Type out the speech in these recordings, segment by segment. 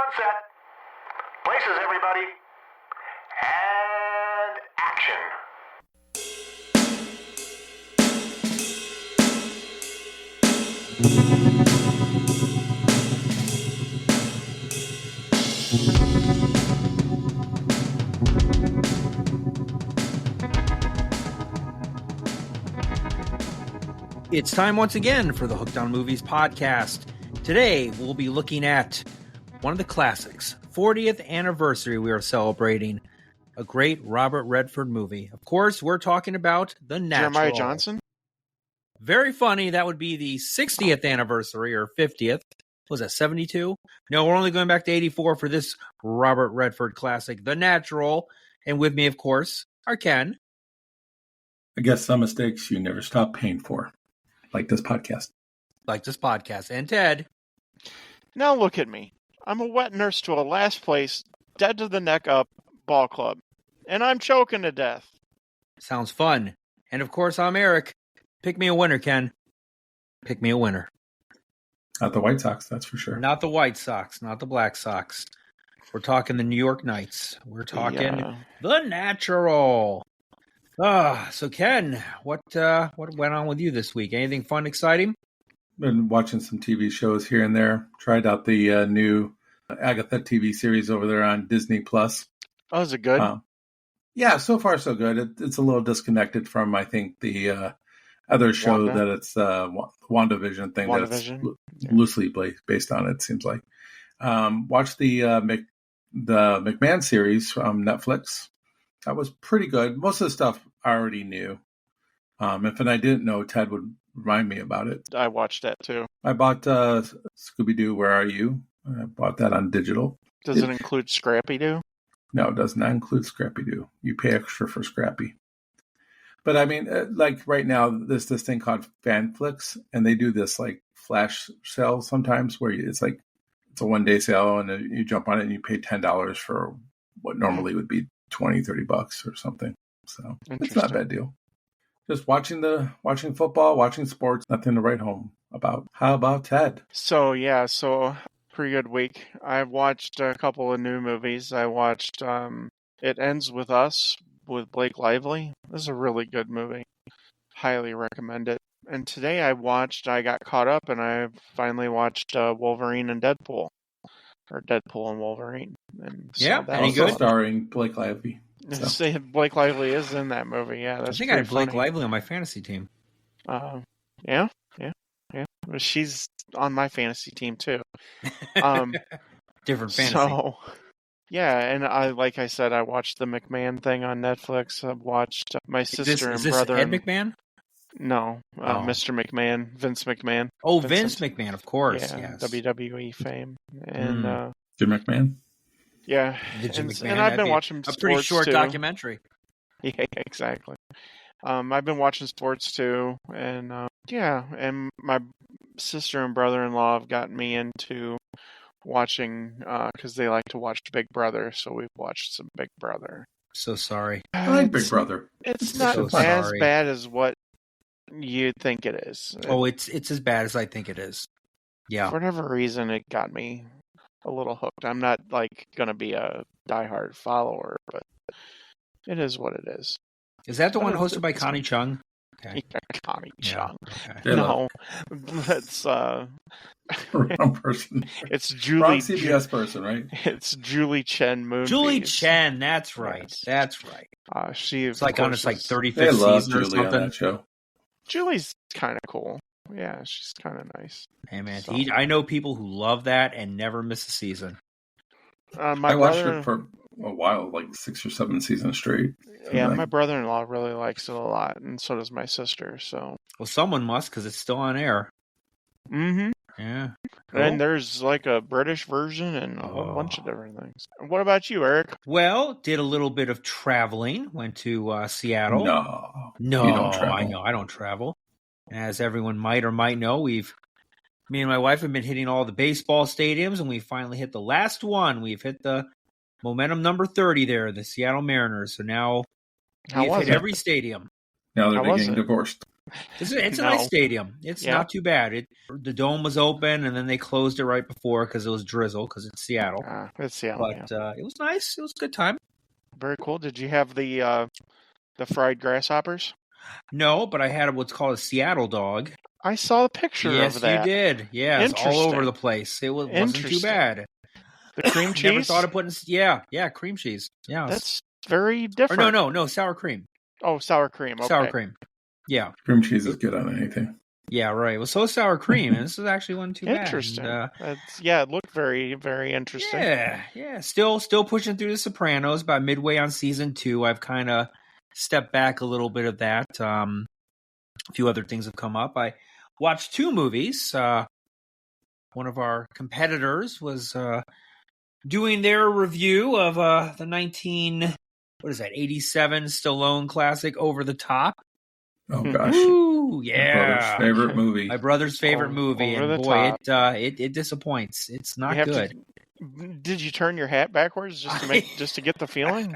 on set. Places, everybody. And action. It's time once again for the Hooked on Movies podcast. Today, we'll be looking at one of the classics, 40th anniversary we are celebrating, a great Robert Redford movie. Of course, we're talking about The Natural. Jeremiah Johnson? Very funny. That would be the 60th anniversary, or 50th. Was that 72? No, we're only going back to 84 for this Robert Redford classic, The Natural. And with me, of course, are Ken. I guess some mistakes you never stop paying for, like this podcast. And Ted. Now look at me. I'm a wet nurse to a last place, dead to the neck up ball club. And I'm choking to death. Sounds fun. And of course, I'm Eric. Pick me a winner, Ken. Pick me a winner. Not the White Sox, that's for sure. Not the White Sox, not the Black Sox. We're talking the New York Knights. We're talking The Natural. So Ken, what went on with you this week? Anything fun, exciting? Been watching some TV shows here and there. Tried out the new Agatha TV series over there on Disney Plus. Oh, is it good? Yeah, so far so good. It's a little disconnected from, I think, the other show that it's WandaVision thing that's loosely based on. It seems like. Watched the McMahon series from Netflix. That was pretty good. Most of the stuff I already knew. If I didn't know, Ted would remind me about it. I watched that too. I bought Scooby-Doo, Where Are You? I bought that on digital. Does it include Scrappy-Doo? No, it does not include Scrappy-Doo. You pay extra for Scrappy. But I mean, like right now, there's this thing called FanFlix, and they do this like flash sale sometimes where it's a one-day sale, and you jump on it and you pay $10 for what normally would be $20-$30 or something. So it's not a bad deal. Just watching football, watching sports, nothing to write home about. How about Ted? So pretty good week. I watched a couple of new movies. I watched It Ends With Us with Blake Lively. This is a really good movie. Highly recommend it. And today I got caught up and I finally watched Wolverine and Deadpool. Or Deadpool and Wolverine. And yeah, that any good? Starring Blake Lively. So. Blake Lively is in that movie. Yeah, that's I think I had Blake funny. Lively on my fantasy team. Yeah. But she's on my fantasy team too. Different fantasy. So, yeah, and I watched the McMahon thing on Netflix. I've watched my sister and brother. Ed McMahon? No, Mr. McMahon, Vince McMahon. Oh, Vince McMahon, of course. Yeah, yes. WWE fame. And Jim McMahon? Yeah. And I've been watching sports, a pretty short too. documentary. Yeah, exactly. I've been watching sports too, and and my sister and brother-in-law have gotten me into watching because they like to watch Big Brother, so we've watched some Big Brother. So sorry. I like Big Brother. It's not as bad as what you think it is. Oh, it's as bad as I think it is. Yeah. For whatever reason, it got me a little hooked. I'm not gonna be a diehard follower, but it is what it is. Is that the one hosted by Connie Chung? Okay. Connie Chung. Okay. No, that's wrong person. It's Julie. Wrong CBS person, right? It's Julie Chen Moonves. Julie Chen, that's right. Yes. That's right. It's like on its 35th they love season or Julie on something. that show. Julie's kind of cool. Yeah, she's kind of nice. Hey man, So. I know people who love that and never miss a season. I watched it for a while, like 6 or 7 seasons straight. Yeah, my brother-in-law really likes it a lot, and so does my sister. So, well, someone must because it's still on air. Mm-hmm. Yeah. Cool. And there's like a British version and a whole bunch of different things. What about you, Eric? Well, did a little bit of traveling. Went to Seattle. No, you don't travel. I know I don't travel. As everyone might or might know, me and my wife have been hitting all the baseball stadiums, and we finally hit the last one. We've hit the Momentum number 30 there, the Seattle Mariners. So now we've hit every stadium. Now they're getting divorced. It's a No. nice stadium. It's Yeah. not too bad. The dome was open, and then they closed it right before because it was drizzle because it's Seattle. It's Seattle. But it was nice. It was a good time. Very cool. Did you have the fried grasshoppers? No, but I had what's called a Seattle dog. I saw a picture Yes, of that. you did. Yeah, it's all over Interesting. the place. It wasn't too Interesting. bad. The cream cheese? Never thought of putting. Yeah, cream cheese. Yeah, That's very or different. no, sour cream. Oh, sour cream. Okay. Sour cream. Yeah, Cream cheese is good on anything. yeah, right. Well, so is sour cream, and this is actually wasn't too bad. Interesting. And, It looked very, very interesting. yeah. Still pushing through The Sopranos. About midway on season 2, I've kind of stepped back a little bit of that. A few other things have come up. I watched 2 movies. One of our competitors was doing their review of the 87 Stallone classic Over the Top. Oh gosh, Ooh, my yeah. brother's favorite movie. My brother's favorite movie, Over and the boy, Top. it disappoints. It's not You have good. Did you turn your hat backwards just to get the feeling?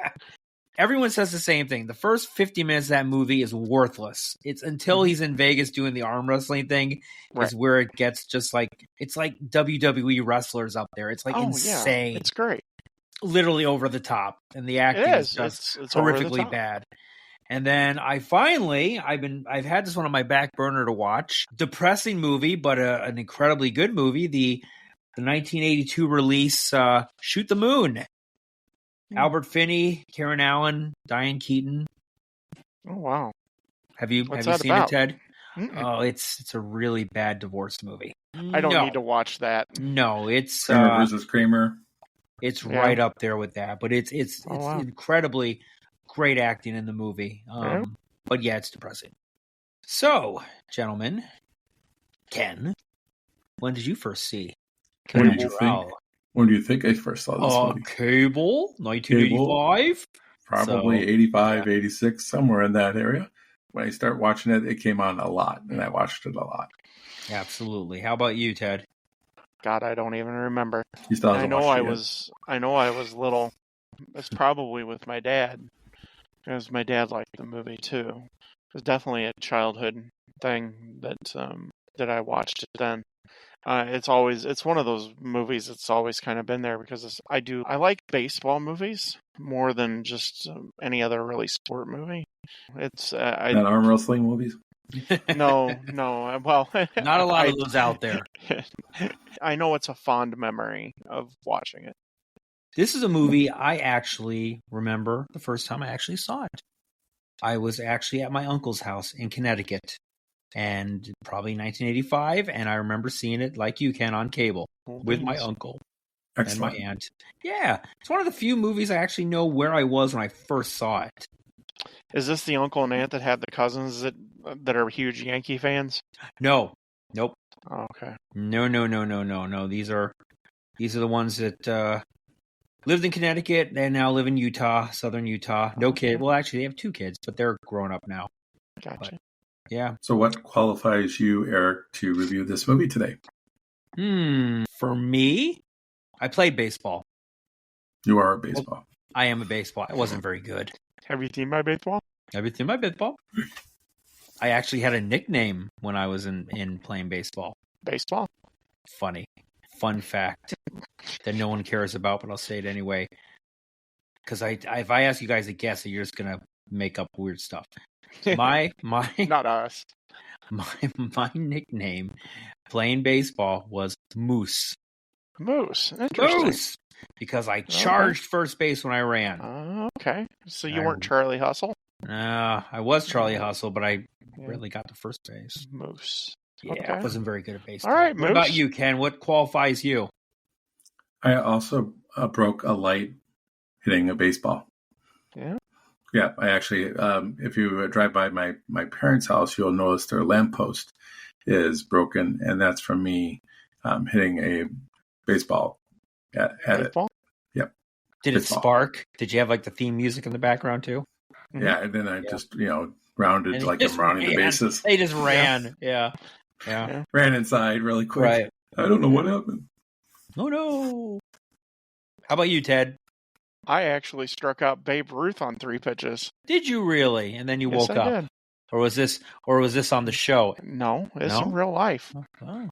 Everyone says the same thing. The first 50 minutes of that movie is worthless. It's until he's in Vegas doing the arm wrestling thing Right. is where it gets just like it's like WWE wrestlers up there. It's like insane. Yeah. It's great. Literally over the top, and the acting It is is. just It's over the horrifically top. bad. And then I've had this one on my back burner to watch. Depressing movie, but an incredibly good movie. The 1982 release, Shoot the Moon. Albert Finney, Karen Allen, Diane Keaton. Oh wow. Have you What's seen that it, about? Ted? Mm-mm. Oh, it's a really bad divorce movie. I don't need to watch that. No, it's Kramer versus Kramer. it's Yeah. right up there with that. But it's Oh, wow. incredibly great acting in the movie. Yeah. But yeah, it's depressing. So, gentlemen, Ken, when did you first see? When did Cannibal you think? Row? When do you think I first saw this movie? Cable, 1985. Probably So, 85, 86, somewhere in that area. When I start watching it, it came on a lot, and I watched it a lot. Absolutely. How about you, Ted? God, I don't even remember. He still I hasn't know watched I it yet. was little. It's probably with my dad, because my dad liked the movie too. It was definitely a childhood thing that I watched it then. It's one of those movies that's always kind of been there because I like baseball movies more than just any other really sport movie. It's Not arm wrestling movies? no, well, Not a lot of those out there. I know it's a fond memory of watching it. This is a movie I actually remember the first time I actually saw it. I was actually at my uncle's house in Connecticut, and probably 1985, and I remember seeing it like you can on cable with my uncle Excellent. and my aunt. Yeah, it's one of the few movies I actually know where I was when I first saw it. Is this the uncle and aunt that had the cousins that are huge Yankee fans? No, nope, Oh, okay. no. These are the ones that lived in Connecticut and now live in Utah, southern Utah. No kid. Well, actually, they have 2 kids, but they're grown up now. Gotcha. Yeah. So what qualifies you, Eric, to review this movie today? For me, I played baseball. You are a baseball. I am a baseball. I wasn't very good. Have you seen my baseball? Everything my baseball. I actually had a nickname when I was in playing baseball. Baseball? Funny. Fun fact that no one cares about, but I'll say it anyway. Because if I ask you guys to guess, you're just gonna make up weird stuff. My Not us. my nickname playing baseball was Moose. Moose. Interesting. Moose, because I charged first base when I ran. Okay. So you weren't Charlie Hustle? I was Charlie Hustle, but I really got to first base. Moose. Yeah, Okay. I wasn't very good at baseball. All right, what about Moose. you, Ken? What qualifies you? I also broke a light hitting a baseball. Yeah. Yeah, I actually, if you drive by my parents' house, you'll notice their lamppost is broken, and that's from me hitting a baseball at Baseball? it. Yep. Did Baseball. it spark? Did you have like the theme music in the background too? Yeah, and then I just, rounded And like just I'm rounding the ran. bases. They just ran. Yeah. Ran inside really quick. Right. I don't know what happened. Oh no. How about you, Ted? I actually struck out Babe Ruth on 3 pitches. Did you really? And then you Yes, woke I up. did. or was this on the show? No, it's No? in real life. Oh,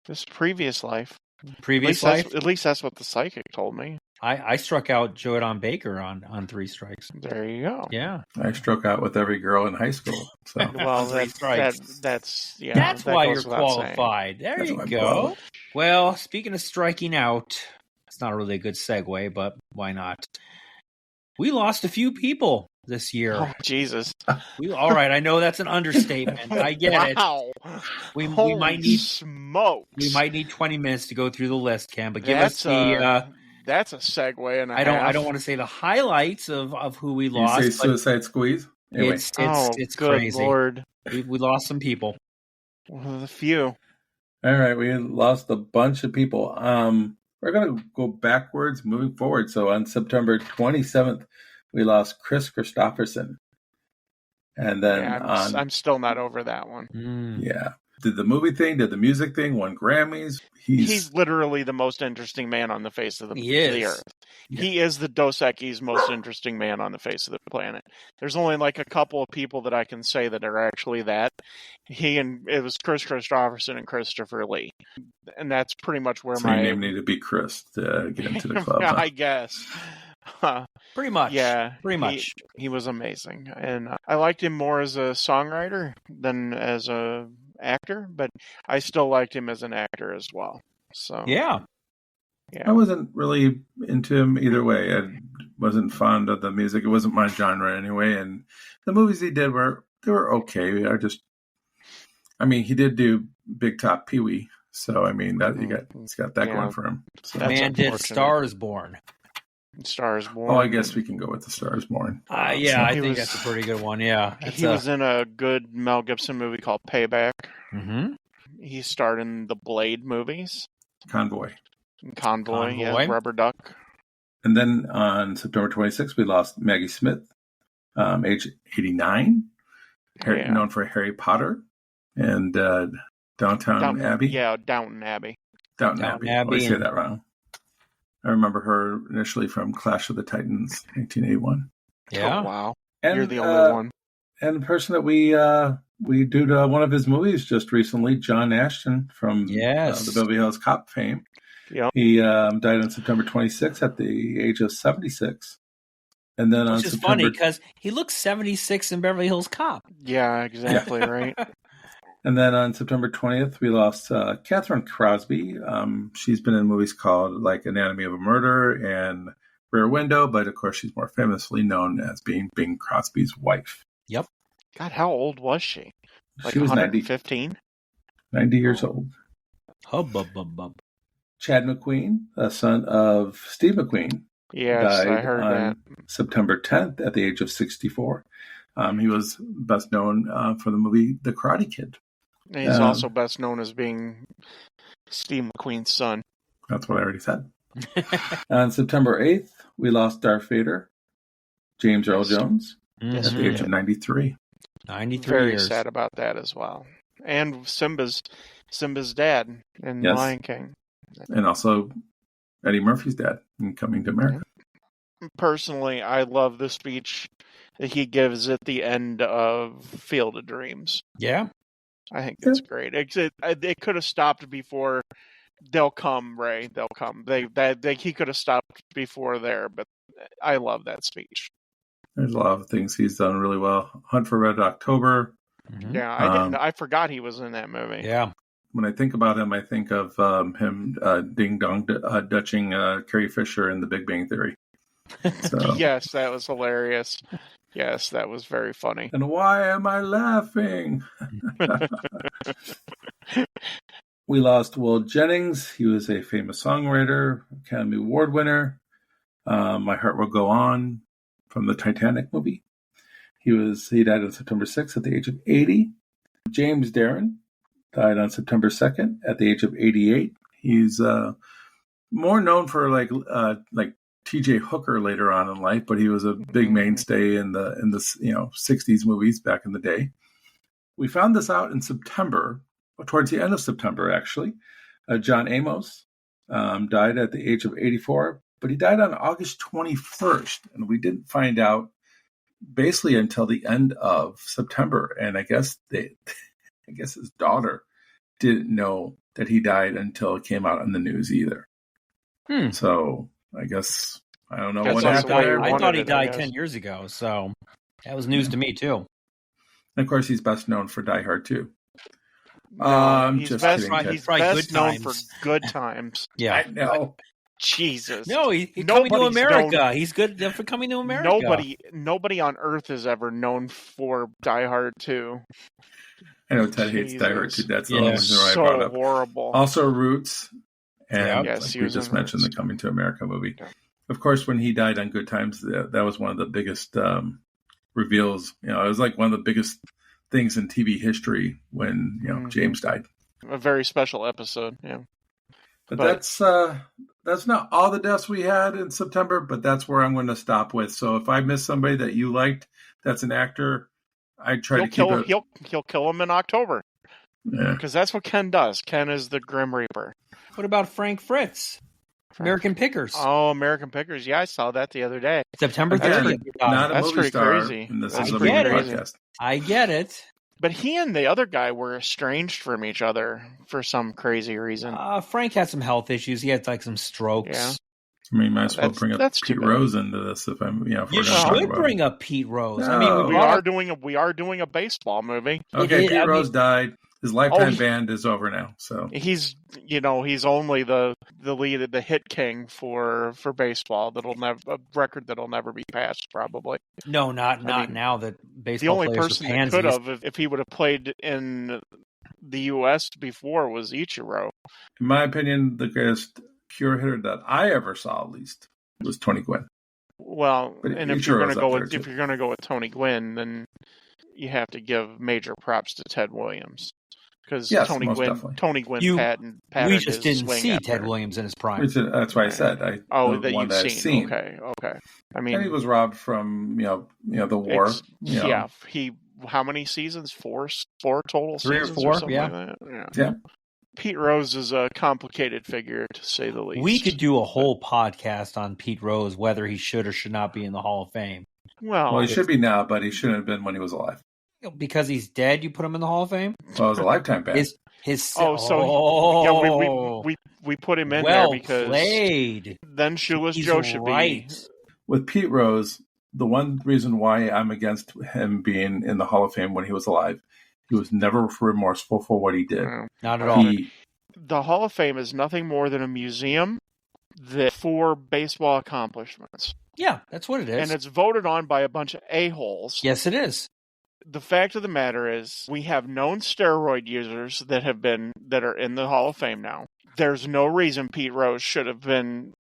This previous life. previous life. At least that's what the psychic told me. I struck out Jodan Baker on 3 strikes. There you go. Yeah, I struck out with every girl in high school. So Well, Three strikes. that's that's that why goes you're without saying. qualified. There That's you why I'm go. qualified. Well, speaking of striking out, it's not really a good segue, but why not? We lost a few people this year. Oh, Jesus. All right, I know that's an understatement. I get it. Wow. We Holy might need smokes. 20 minutes to go through the list, Cam. But give That's us the. that's a segue and a I half. don't want to say the highlights of who we you say lost. But Suicide Squeeze? Anyway, it's good crazy. Lord. We lost some people. Well, the few. all right, we lost a bunch of people. We're going to go backwards, moving forward. So on September 27th, we lost Chris Christopherson. And then Yeah, I'm still not over that one. yeah, did the movie thing, did the music thing, won Grammys. He's literally the most interesting man on the face of the He is. the earth. Yeah. He is the Dos Equis most interesting man on the face of the planet. There's only like a couple of people that I can say that are actually that. It was Chris Christopherson and Christopher Lee. And that's pretty much where so my your name needed to be Chris to get into the club. huh? I guess. Pretty much. Yeah. Pretty much. He was amazing. And I liked him more as a songwriter than as a actor, but I still liked him as an actor as well. So Yeah. I wasn't really into him either way. I wasn't fond of the music. It wasn't my genre anyway. And the movies he did were okay. He did do Big Top Pee Wee. So I mean he's got that going for him. So, That's Man did unfortunate. Stars Born. Stars Born. I guess we can go with the Stars Born. Yeah, I he think was- that's a pretty good one. Yeah. He was in a good Mel Gibson movie called Payback. Mm-hmm. He starred in the Blade movies. Convoy. Convoy. Yeah, Convoy. Rubber Duck. And then on September 26th, we lost Maggie Smith, age 89, Yeah. known for Harry Potter and Downton Abbey. Yeah, Downton Abbey. Downton Downton Abbey. I always Abbey say that wrong. I remember her initially from Clash of the Titans, 1981. Yeah. Oh, wow. And, You're the only one. And the person that we did one of his movies just recently, John Ashton from Yes. the Beverly Hills Cop fame. Yep. He died on September 26th at the age of 76. And then on Which is September funny because he looks 76 in Beverly Hills Cop. Yeah, exactly right. And then on September 20th, we lost Catherine Crosby. She's been in movies called like Anatomy of a Murder and Rear Window, but of course she's more famously known as being Bing Crosby's wife. God, how old was she? Like She was 115? 90 years old. Hubbub. Chad McQueen, a son of Steve McQueen, Yes, I died heard that. on September 10th at the age of 64. He was best known for the movie The Karate Kid. And he's also best known as being Steve McQueen's son. That's what I already said. On September 8th, we lost Darth Vader, James Earl Jones, Yes, at Mhm. the age of 93. 93 Very years. sad about that as well. And Simba's dad in Yes. Lion King. And also Eddie Murphy's dad in Coming to America. Personally, I love the speech that he gives at the end of Field of Dreams. Yeah. I think that's great. It could have stopped before. They'll come, Ray. They'll come. He could have stopped before there, but I love that speech. There's a lot of things he's done really well. Hunt for Red October. Mhm. Yeah, I forgot he was in that movie. Yeah. When I think about him, I think of him ding dong dutching Carrie Fisher in The Big Bang Theory. So. Yes, that was hilarious. Yes, that was very funny. And why am I laughing? We lost Will Jennings. He was a famous songwriter, Academy Award winner. My Heart Will Go On from the Titanic movie. He died on September 6th at the age of 80. James Darren died on September 2nd at the age of 88. He's more known for like T.J. Hooker later on in life, but he was a big mainstay in the 60s movies back in the day. We found this out in September, towards the end of September actually. John Amos died at the age of 84, but he died on August 21st, and we didn't find out basically until the end of September. And I guess his daughter didn't know that he died until it came out on the news either. So I guess I don't know what happened there. I thought he died 10 years ago, so that was news to me too. And of course, he's best known for Die Hard 2. He's best known for Good Times. Yeah, I know. Jesus. No, he's coming to America. He's good for coming to America. Nobody on Earth is ever known for Die Hard 2. I know Ted hates Die Hard 2. That's the only reason why I so brought up. Horrible. Also, Roots, and Yes, like we just mentioned the Coming to America movie. Yeah. Of course, when he died on Good Times, that was one of the biggest reveals. You know, it was like one of the biggest things in TV history when James died. A very special episode. Yeah. But that's not all the deaths we had in September, but that's where I'm going to stop with. So if I miss somebody that you liked, that's an actor, I'd try to keep it. He'll kill him in October. Yeah. Because that's what Ken does. Ken is the Grim Reaper. What about Frank Fritz? American Pickers. Oh, American Pickers. Yeah, I saw that the other day. September 30th. Not a That's movie pretty star. crazy. And this That's is a pretty movie crazy. podcast. I get it. But he and the other guy were estranged from each other for some crazy reason. Frank had some health issues. He had like some strokes. Yeah. I mean, might as well bring up that's too Pete bad. Rose into this if I'm, if You we're going to talk should about bring it. up Pete Rose. No. I mean, We are doing a baseball movie. Okay, Yeah, Pete I Rose mean- died. His lifetime he- ban is over now. So He's only the lead, the hit king for baseball. A record that'll never be passed, probably. No, not I mean, now that The baseball only players person are that pansies. could have, if he would have played in the U.S. before, was Ichiro. in my opinion, the greatest pure hitter that I ever saw, at least, was Tony Gwynn. Well, But and if Ichiro's you're going up to go there, with too. if you're going to go with Tony Gwynn, then you have to give major props to Ted Williams because Yes, Tony most Gwynn definitely. patterned We just his didn't swing see after. Ted Williams in his prime. That's why I said that the one you've that I've seen. seen. Okay. I mean, And he was robbed from the war. yeah. He how many seasons? Four total 3 or seasons, 4, something yeah. like that? Yeah. Pete Rose is a complicated figure, to say the least. We could do a whole podcast on Pete Rose, whether he should or should not be in the Hall of Fame. Well, he should be now, but he shouldn't have been when he was alive. Because he's dead, you put him in the Hall of Fame? Well, it was a lifetime ban. we put him in well there because played. then Shoeless He's Joe should right. be. With Pete Rose, the one reason why I'm against him being in the Hall of Fame when he was alive, he was never remorseful for what he did. Not at all. The Hall of Fame is nothing more than a museum for baseball accomplishments. Yeah, that's what it is. And it's voted on by a bunch of a-holes. Yes, it is. The fact of the matter is, we have known steroid users that are in the Hall of Fame now. There's no reason Pete Rose should have been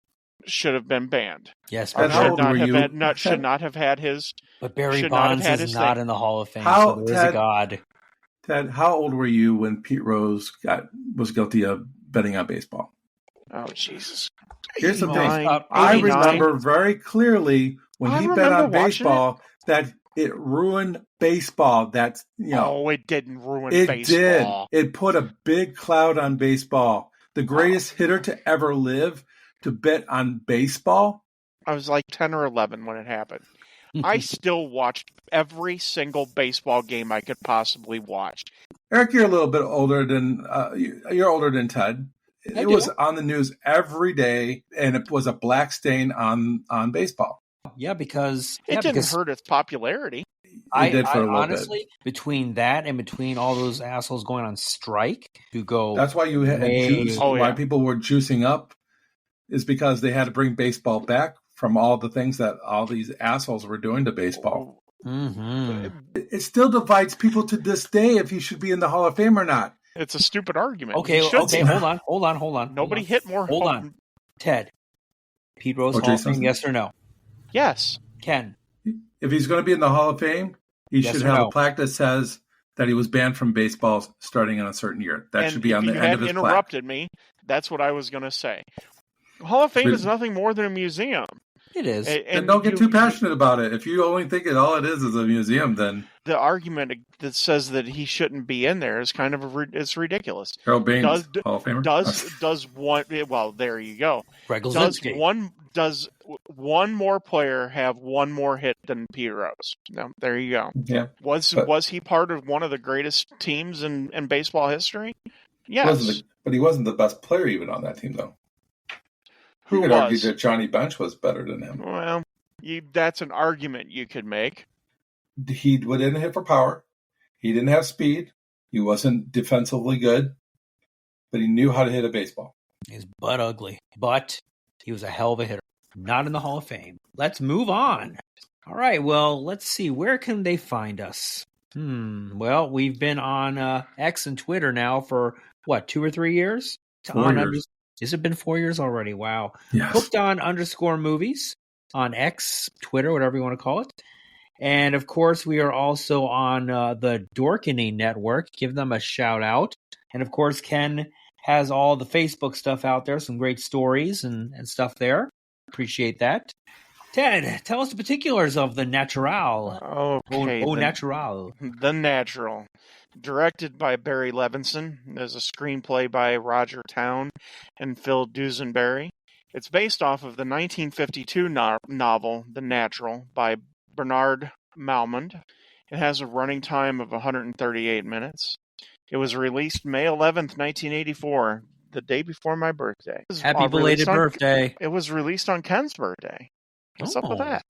banned. Yes, And how old were you? Should not have had his. But Barry should not have Bonds had is his not thing. in the Hall of Fame, How- so there is a Ted- God. Ted, how old were you when Pete Rose was guilty of betting on baseball? Oh Jesus! Here's the thing. 89. I 89. remember very clearly when I he bet remember on watching baseball that it ruined baseball. That's Oh, it didn't ruin it baseball. did. It put a big cloud on baseball. The greatest hitter to ever live to bet on baseball. I was like 10 or 11 when it happened. I still watched every single baseball game I could possibly watch. Eric, you're a little bit older than you're older than Ted. I It do. was on the news every day, and it was a black stain on baseball. Yeah, because It didn't hurt its popularity. I did for a little honestly, between that and between all those assholes going on strike to go, That's why you had juice. Oh, yeah. Why people were juicing up is because they had to bring baseball back from all the things that all these assholes were doing to baseball. Mhm. It still divides people to this day if he should be in the Hall of Fame or not. It's a stupid argument. Okay, He should okay, be. hold on. Nobody hit more. Hold on. Ted, Pete Rose O.J. Hall of Fame, Simpson? yes or no? Yes. Ken, If he's going to be in the Hall of Fame, he Yes should or have no? a plaque that says that he was banned from baseball starting in a certain year. That And should be if on the you end of hadn't his plaque. interrupted me, that's what I was going to say. Hall of Fame is nothing more than a museum. it is. And don't get too passionate about it. If you only think all it is a museum, then The argument that says that he shouldn't be in there is kind of it's ridiculous. Harold Baines, Does- Hall of Famer. Does one? Well, there you go. Greg Does Luzinski. one more player have one more hit than Pete Rose. No, there you go. Yeah. Was he part of one of the greatest teams in baseball history? Yes. But he wasn't the best player even on that team, though. Who you could was? argue that Johnny Bench was better than him. Well, that's an argument you could make. He didn't hit for power. He didn't have speed. He wasn't defensively good. But he knew how to hit a baseball. He's butt ugly, but he was a hell of a hitter. Not in the Hall of Fame. Let's move on. All right, well, let's see. Where can they find us? Well, we've been on X and Twitter now for, 2 or 3 years? 4 years. Has it been 4 years already? Wow. Yes. Hooked on _movies on X, Twitter, whatever you want to call it. And, of course, we are also on the Dorkening Network. Give them a shout out. And, of course, Ken has all the Facebook stuff out there, some great stories and stuff there. Appreciate that. Ted, tell us the particulars of The Natural. Okay. Natural. The Natural. Directed by Barry Levinson. There's a screenplay by Roger Town and Phil Dusenberry. It's based off of the 1952 novel, The Natural, by Bernard Malmond. It has a running time of 138 minutes. It was released May 11th, 1984, the day before my birthday. Happy belated birthday. It was released on Ken's birthday. What's up with that?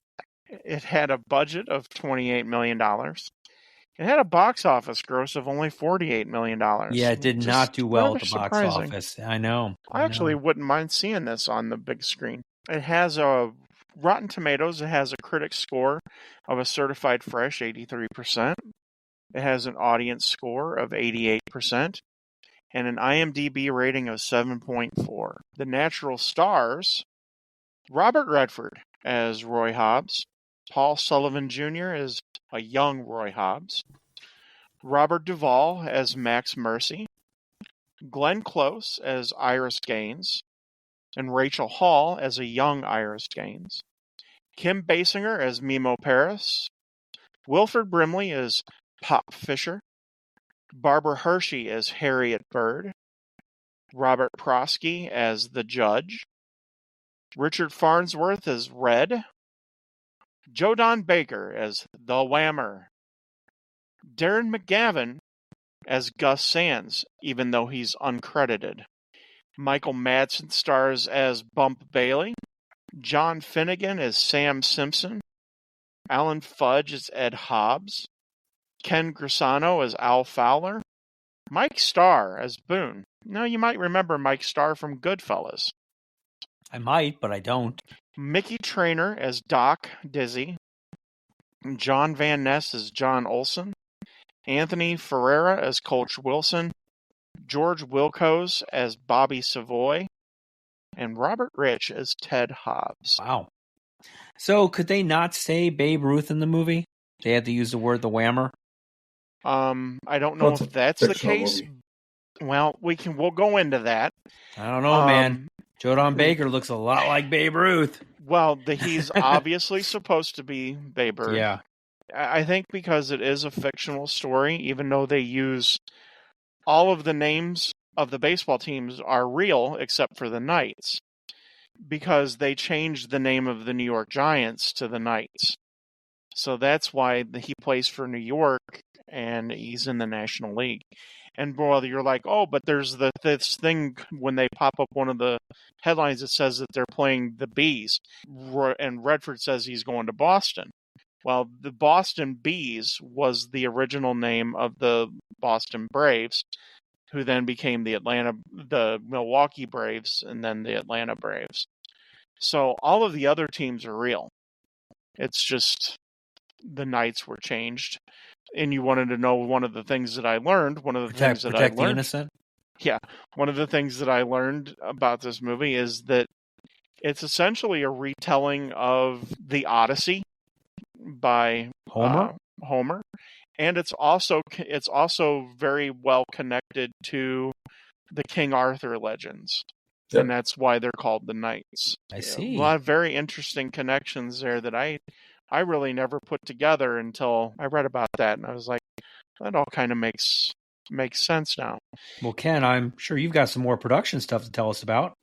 It had a budget of $28 million. It had a box office gross of only $48 million. Yeah, it did not do well at the box surprising. office. I know. I actually wouldn't mind seeing this on the big screen. It has a Rotten Tomatoes. It has a critic score of a certified fresh 83%. It has an audience score of 88% and an IMDb rating of 7.4. The Natural stars Robert Redford as Roy Hobbs, Paul Sullivan Jr. as a young Roy Hobbs, Robert Duvall as Max Mercy, Glenn Close as Iris Gaines, and Rachel Hall as a young Iris Gaines, Kim Basinger as Mimo Paris, Wilford Brimley as Pop Fisher, Barbara Hershey as Harriet Bird, Robert Prosky as the Judge, Richard Farnsworth as Red, Joe Don Baker as the Whammer, Darren McGavin as Gus Sands, even though he's uncredited. Michael Madsen stars as Bump Bailey, John Finnegan as Sam Simpson, Alan Fudge as Ed Hobbs, Ken Grisano as Al Fowler, Mike Starr as Boone. Now you might remember Mike Starr from Goodfellas. I might, but I don't. Mickey Traynor as Doc Dizzy, John Van Ness as John Olson, Anthony Ferreira as Coach Wilson, George Wilkos as Bobby Savoy, and Robert Rich as Ted Hobbs. Wow. So could they not say Babe Ruth in the movie? They had to use the word the Whammer? I don't know if that's the case. Movie. Well, we'll go into that. I don't know, man. Joe Don Baker looks a lot like Babe Ruth. Well, he's obviously supposed to be Babe Ruth. Yeah. I think because it is a fictional story, even though they use all of the names of the baseball teams are real except for the Knights, because they changed the name of the New York Giants to the Knights. So that's why he plays for New York and he's in the National League. And well, you're like, oh, but there's this thing when they pop up one of the headlines that says that they're playing the Bees, and Redford says he's going to Boston. Well, the Boston Bees was the original name of the Boston Braves, who then became the Milwaukee Braves, and then the Atlanta Braves. So all of the other teams are real. It's just the Knights were changed. And you wanted to know one of the things that I learned. Protect the innocent. Yeah, one of the things that I learned about this movie is that it's essentially a retelling of the Odyssey by Homer, and it's also very well connected to the King Arthur legends, and that's why they're called the Knights. I see a lot of very interesting connections there that I really never put together until I read about that, and I was like, that all kind of makes sense now. Well, Ken, I'm sure you've got some more production stuff to tell us about.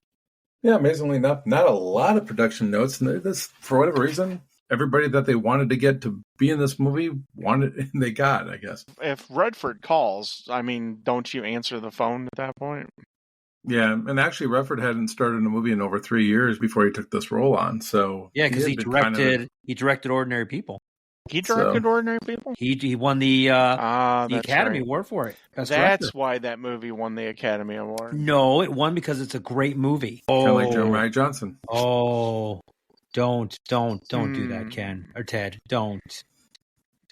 Yeah, amazingly enough, not a lot of production notes. And this, for whatever reason, everybody that they wanted to get to be in this movie wanted, and they got, I guess. If Redford calls, I mean, don't you answer the phone at that point? Yeah, and actually, Redford hadn't started in a movie in over 3 years before he took this role on. So Yeah, because he had been kind of- directed Ordinary People. He directed Ordinary People? He won the That's Academy right. Award for it. Best That's director. why that movie won the Academy Award. No, it won because it's a great movie. kind of like Jeremiah Johnson. Oh, don't do that, Ken or Ted. Don't.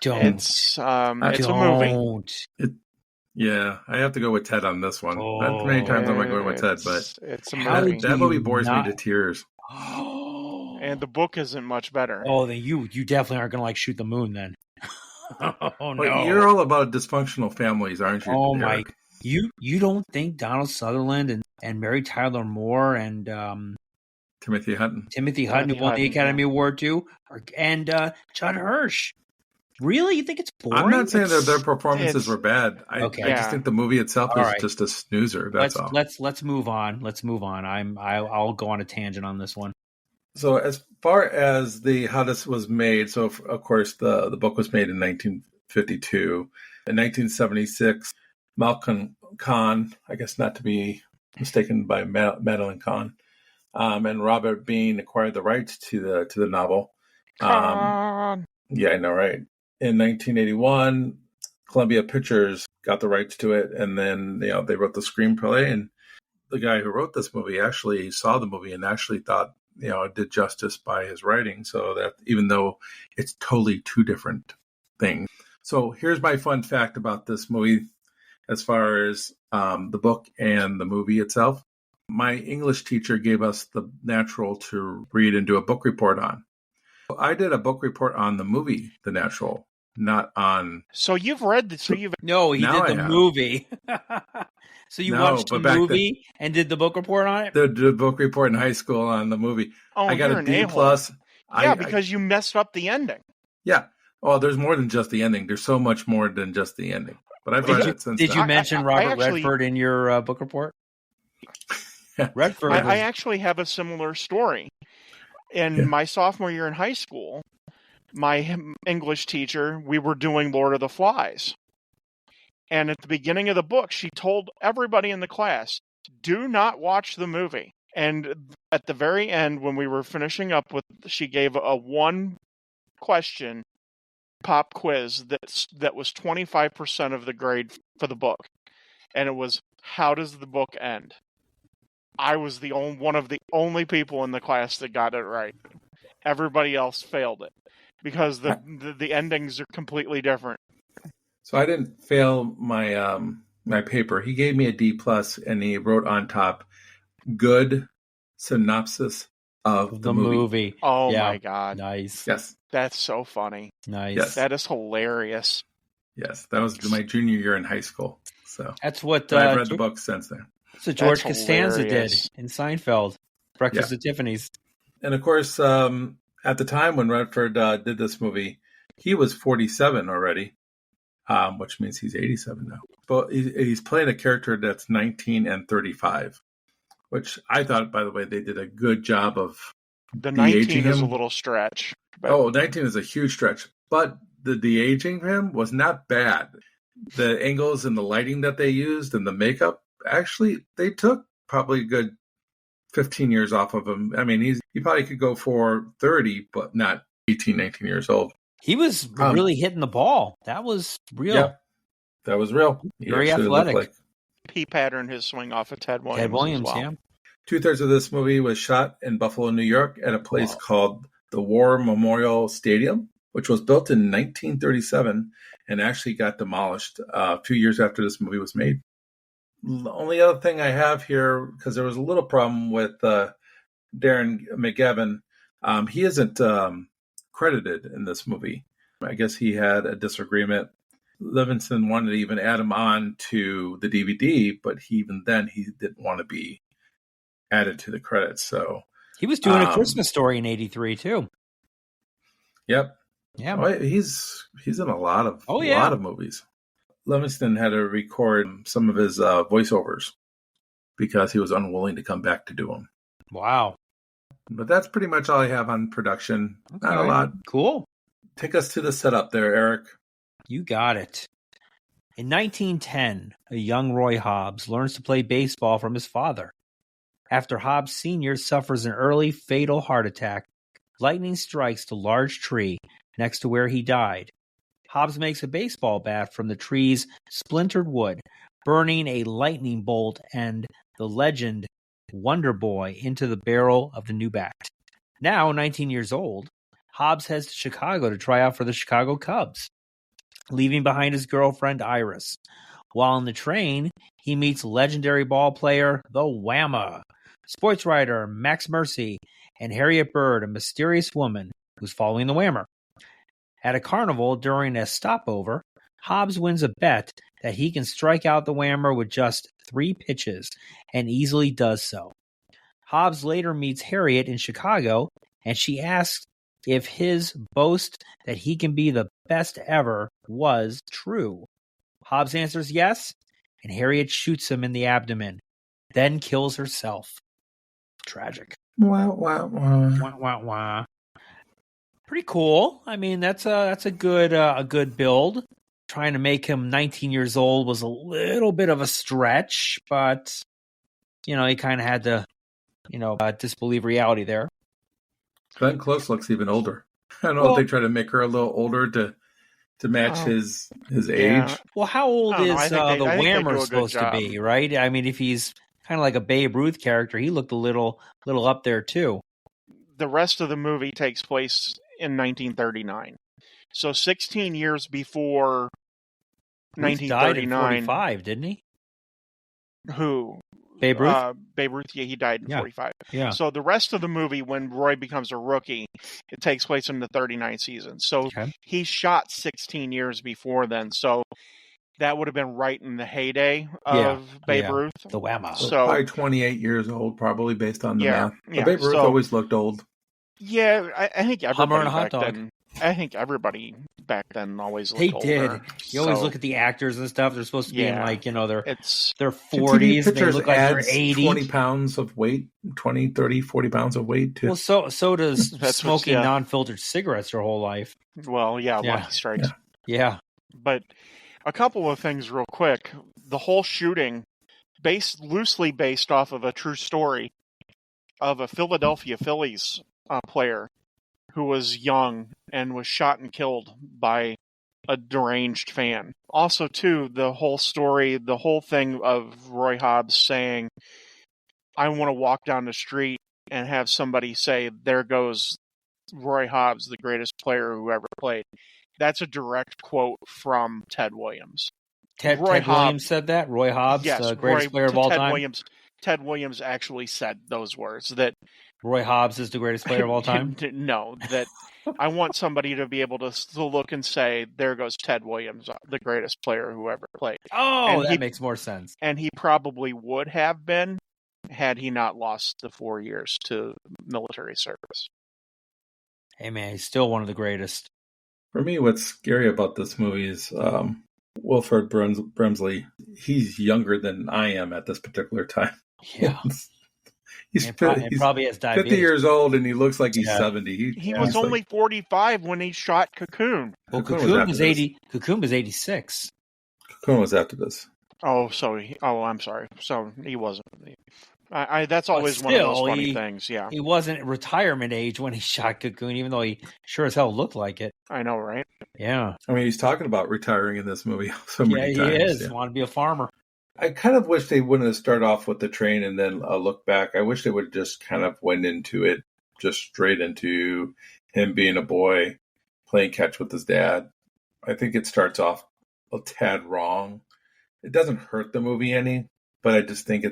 It's a movie. Don't. Yeah, I have to go with Ted on this one. Not many times I'm going with Ted, but It's a How movie. did that movie you bores not- me to tears. And the book isn't much better. Oh, then you definitely aren't gonna like Shoot the Moon then. Oh But no! you're all about dysfunctional families, aren't you? Oh my! Eric? You don't think Donald Sutherland and Mary Tyler Moore and Timothy Hutton. Timothy Hutton, who Timothy won the Hutton, Academy Award too, and Judd Hirsch? Really? You think it's boring? I'm not saying that their It's- performances were bad. I Okay. just Yeah. think the movie itself All is right. just a snoozer. That's all. Let's move on. Let's move on. I'll go on a tangent on this one. So as far as how this was made, so of course the book was made in 1952. In 1976, Malcolm Kahn, I guess not to be mistaken by Madeline Kahn, and Robert Bean acquired the rights to the novel. Come on. Yeah, I know, right? In 1981, Columbia Pictures got the rights to it, and then they wrote the screenplay. And the guy who wrote this movie actually saw the movie and actually thought it did justice by his writing. So that even though it's totally two different things. So here's my fun fact about this movie, as far as the book and the movie itself. My English teacher gave us The Natural to read and do a book report on. I did a book report on the movie The Natural, not on. So you've read the. So you've. No, he Now did the I have. movie. So you No, watched the but back movie and did the book report on it? The book report in high school on the movie. Oh, I got you're a an D a-hole. plus. Yeah, because you messed up the ending. Yeah. Well, there's more than just the ending. There's so much more than just the ending. But I've read it since. Did then. you mention I Robert actually- Redford in your book report? Redford. I actually have a similar story. In Yeah. my sophomore year in high school, my English teacher, we were doing Lord of the Flies. And at the beginning of the book, she told everybody in the class, do not watch the movie. And at the very end, when we were finishing up with, she gave a one question pop quiz that was 25% of the grade for the book. And it was, how does the book end? I was one of the only people in the class that got it right. Everybody else failed it because the endings are completely different. So I didn't fail my my paper. He gave me a D plus, and he wrote on top, "Good synopsis of the movie. Oh Yeah. my god, Nice. Yes, that's so funny. Nice. Yes. That is hilarious. yes, that was my junior year in high school. So That's what but I've read the book since then. that's what George That's Costanza did hilarious. in Seinfeld. Breakfast at Tiffany's. And of course, at the time when Redford did this movie, he was 47 already, which means he's 87 now. But he's playing a character that's 19 and 35, which I thought, by the way, they did a good job of. The De-aging 19 is a him? little stretch. But Oh, 19 is a huge stretch, but the de-aging for him was not bad. The angles and the lighting that they used and the makeup, actually, they took probably a good 15 years off of him. I mean, he probably could go for 30, but not 18, 19 years old. He was really hitting the ball. That was real. Yeah, that was real. He Very actually looked athletic. he patterned his swing off of Ted Williams. Ted Williams, as well. yeah. 2/3 of this movie was shot in Buffalo, New York, at a place called the War Memorial Stadium, which was built in 1937 and actually got demolished a few years after this movie was made. The only other thing I have here, because there was a little problem with Darren McGavin, he isn't credited in this movie. I guess he had a disagreement. Livingston wanted to even add him on to the DVD, but even then he didn't want to be added to the credits. So, He was doing a Christmas Story in '83 too. yep. Yeah. Oh, he's in a lot of yeah. lot of movies. Livingston had to record some of his voiceovers because he was unwilling to come back to do them. Wow. But that's pretty much all I have on production. Not a Okay. lot. Cool. Take us to the setup there, Eric. You got it. In 1910, a young Roy Hobbs learns to play baseball from his father. After Hobbs Sr. suffers an early fatal heart attack, lightning strikes the large tree next to where he died. Hobbs makes a baseball bat from the tree's splintered wood, burning a lightning bolt and the legend Wonder Boy into the barrel of the new bat. Now, 19 years old, Hobbs heads to Chicago to try out for the Chicago Cubs, leaving behind his girlfriend Iris. While on the train, he meets legendary ball player The Whammer, sports writer Max Mercy, and Harriet Bird, a mysterious woman who's following the Whammer. At a carnival during a stopover, Hobbs wins a bet that he can strike out the Whammer with just 3 pitches, and easily does so. Hobbs later meets Harriet in Chicago, and she asks if his boast that he can be the best ever was true. Hobbs answers yes, and Harriet shoots him in the abdomen, then kills herself. Tragic. Wow, wow, wow. Wah, wah, wah. Pretty cool. I mean, that's a good build. Trying to make him 19 years old was a little bit of a stretch, but he kind of had to, disbelieve reality there. Glenn Close looks even older. I don't know if they try to make her a little older to match his age. Well, how old is I think the they do Whammer a good supposed to job. be, right? I mean, if he's kind of like a Babe Ruth character, he looked a little up there too. The rest of the movie takes place in 1939. So 16 years before Ruth died in 1939. 45, didn't he? Who? Babe Ruth? Babe Ruth, yeah, he died in 45. Yeah. So the rest of the movie, when Roy becomes a rookie, it takes place in the 39 season. So Okay. he shot 16 years before then. So that would have been right in the heyday of Babe Ruth. The Whammer. So- Probably 28 years old, probably based on the math. But yeah, Babe Ruth so- always looked old. Yeah, I think Hummer and everybody a hot back dog. then. I think everybody back then always looked They older. did. You always So look at the actors and stuff. They're supposed to be in Yeah. their it's 40s. They Pictures look like they're adds 80. 20 pounds of weight, 20, 30, 40 pounds of weight. Well, so does That's what's- smoking yeah. non-filtered cigarettes their whole life. well, yeah, Yeah. Lucky Strikes. Yeah. But a couple of things real quick. The whole shooting, loosely based off of a true story of a Philadelphia Phillies player who was young and was shot and killed by a deranged fan. Also, too, the whole story, the whole thing of Roy Hobbs saying, I want to walk down the street and have somebody say, there goes Roy Hobbs, the greatest player who ever played. That's a direct quote from Ted Williams. Ted Roy Williams Hobbs- said that. Roy Hobbs, Yes, the greatest player of all Ted time. Ted Williams actually said those words, that Roy Hobbs is the greatest player of all time. No, that I want somebody to be able to look and say, there goes Ted Williams, the greatest player who ever played. Oh, And that he- makes more sense. And he probably would have been had he not lost the 4 years to military service. Hey, man, he's still one of the greatest. For me, what's scary about this movie is Wilford Brimsley. He's younger than I am at this particular time. Yeah. he's And 50 probably has diabetes. 50 years old, and he looks like he's Yeah. 70. He he's was like- only 45 when he shot Cocoon. Well, Cocoon was Cocoon after was this. 80. Cocoon was 86. Cocoon was after this. Oh, I'm sorry. So he wasn't. That's always one of those still, funny things. Yeah, He wasn't retirement age when he shot Cocoon, even though he sure as hell looked like it. I know, right? Yeah. I mean, he's talking about retiring in this movie so Yeah, many he times. is. Yeah. Want to be a farmer. I kind of wish they wouldn't have started off with the train and then look back. I wish they would just kind of went into it, just straight into him being a boy, playing catch with his dad. I think it starts off a tad wrong. It doesn't hurt the movie any, but I just think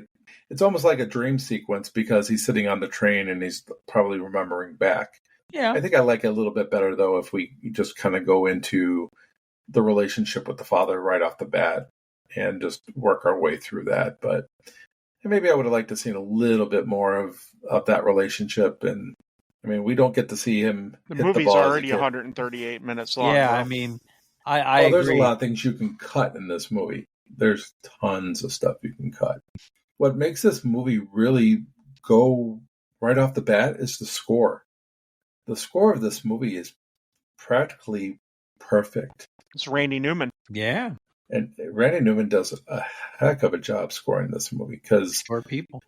it's almost like a dream sequence because he's sitting on the train and he's probably remembering back. Yeah. I think I like it a little bit better, though, if we just kind of go into the relationship with the father right off the bat and just work our way through that. But maybe I would have liked to seen a little bit more of that relationship. And I mean, we don't get to see him The hit movie's the ball as a already kid. 138 minutes long. Yeah, though. I mean, I There's a agree. lot of things you can cut in this movie. There's tons of stuff you can cut. What makes this movie really go right off the bat is the score. The score of this movie is practically perfect. It's Randy Newman. Yeah. And Randy Newman does a heck of a job scoring this movie because For people.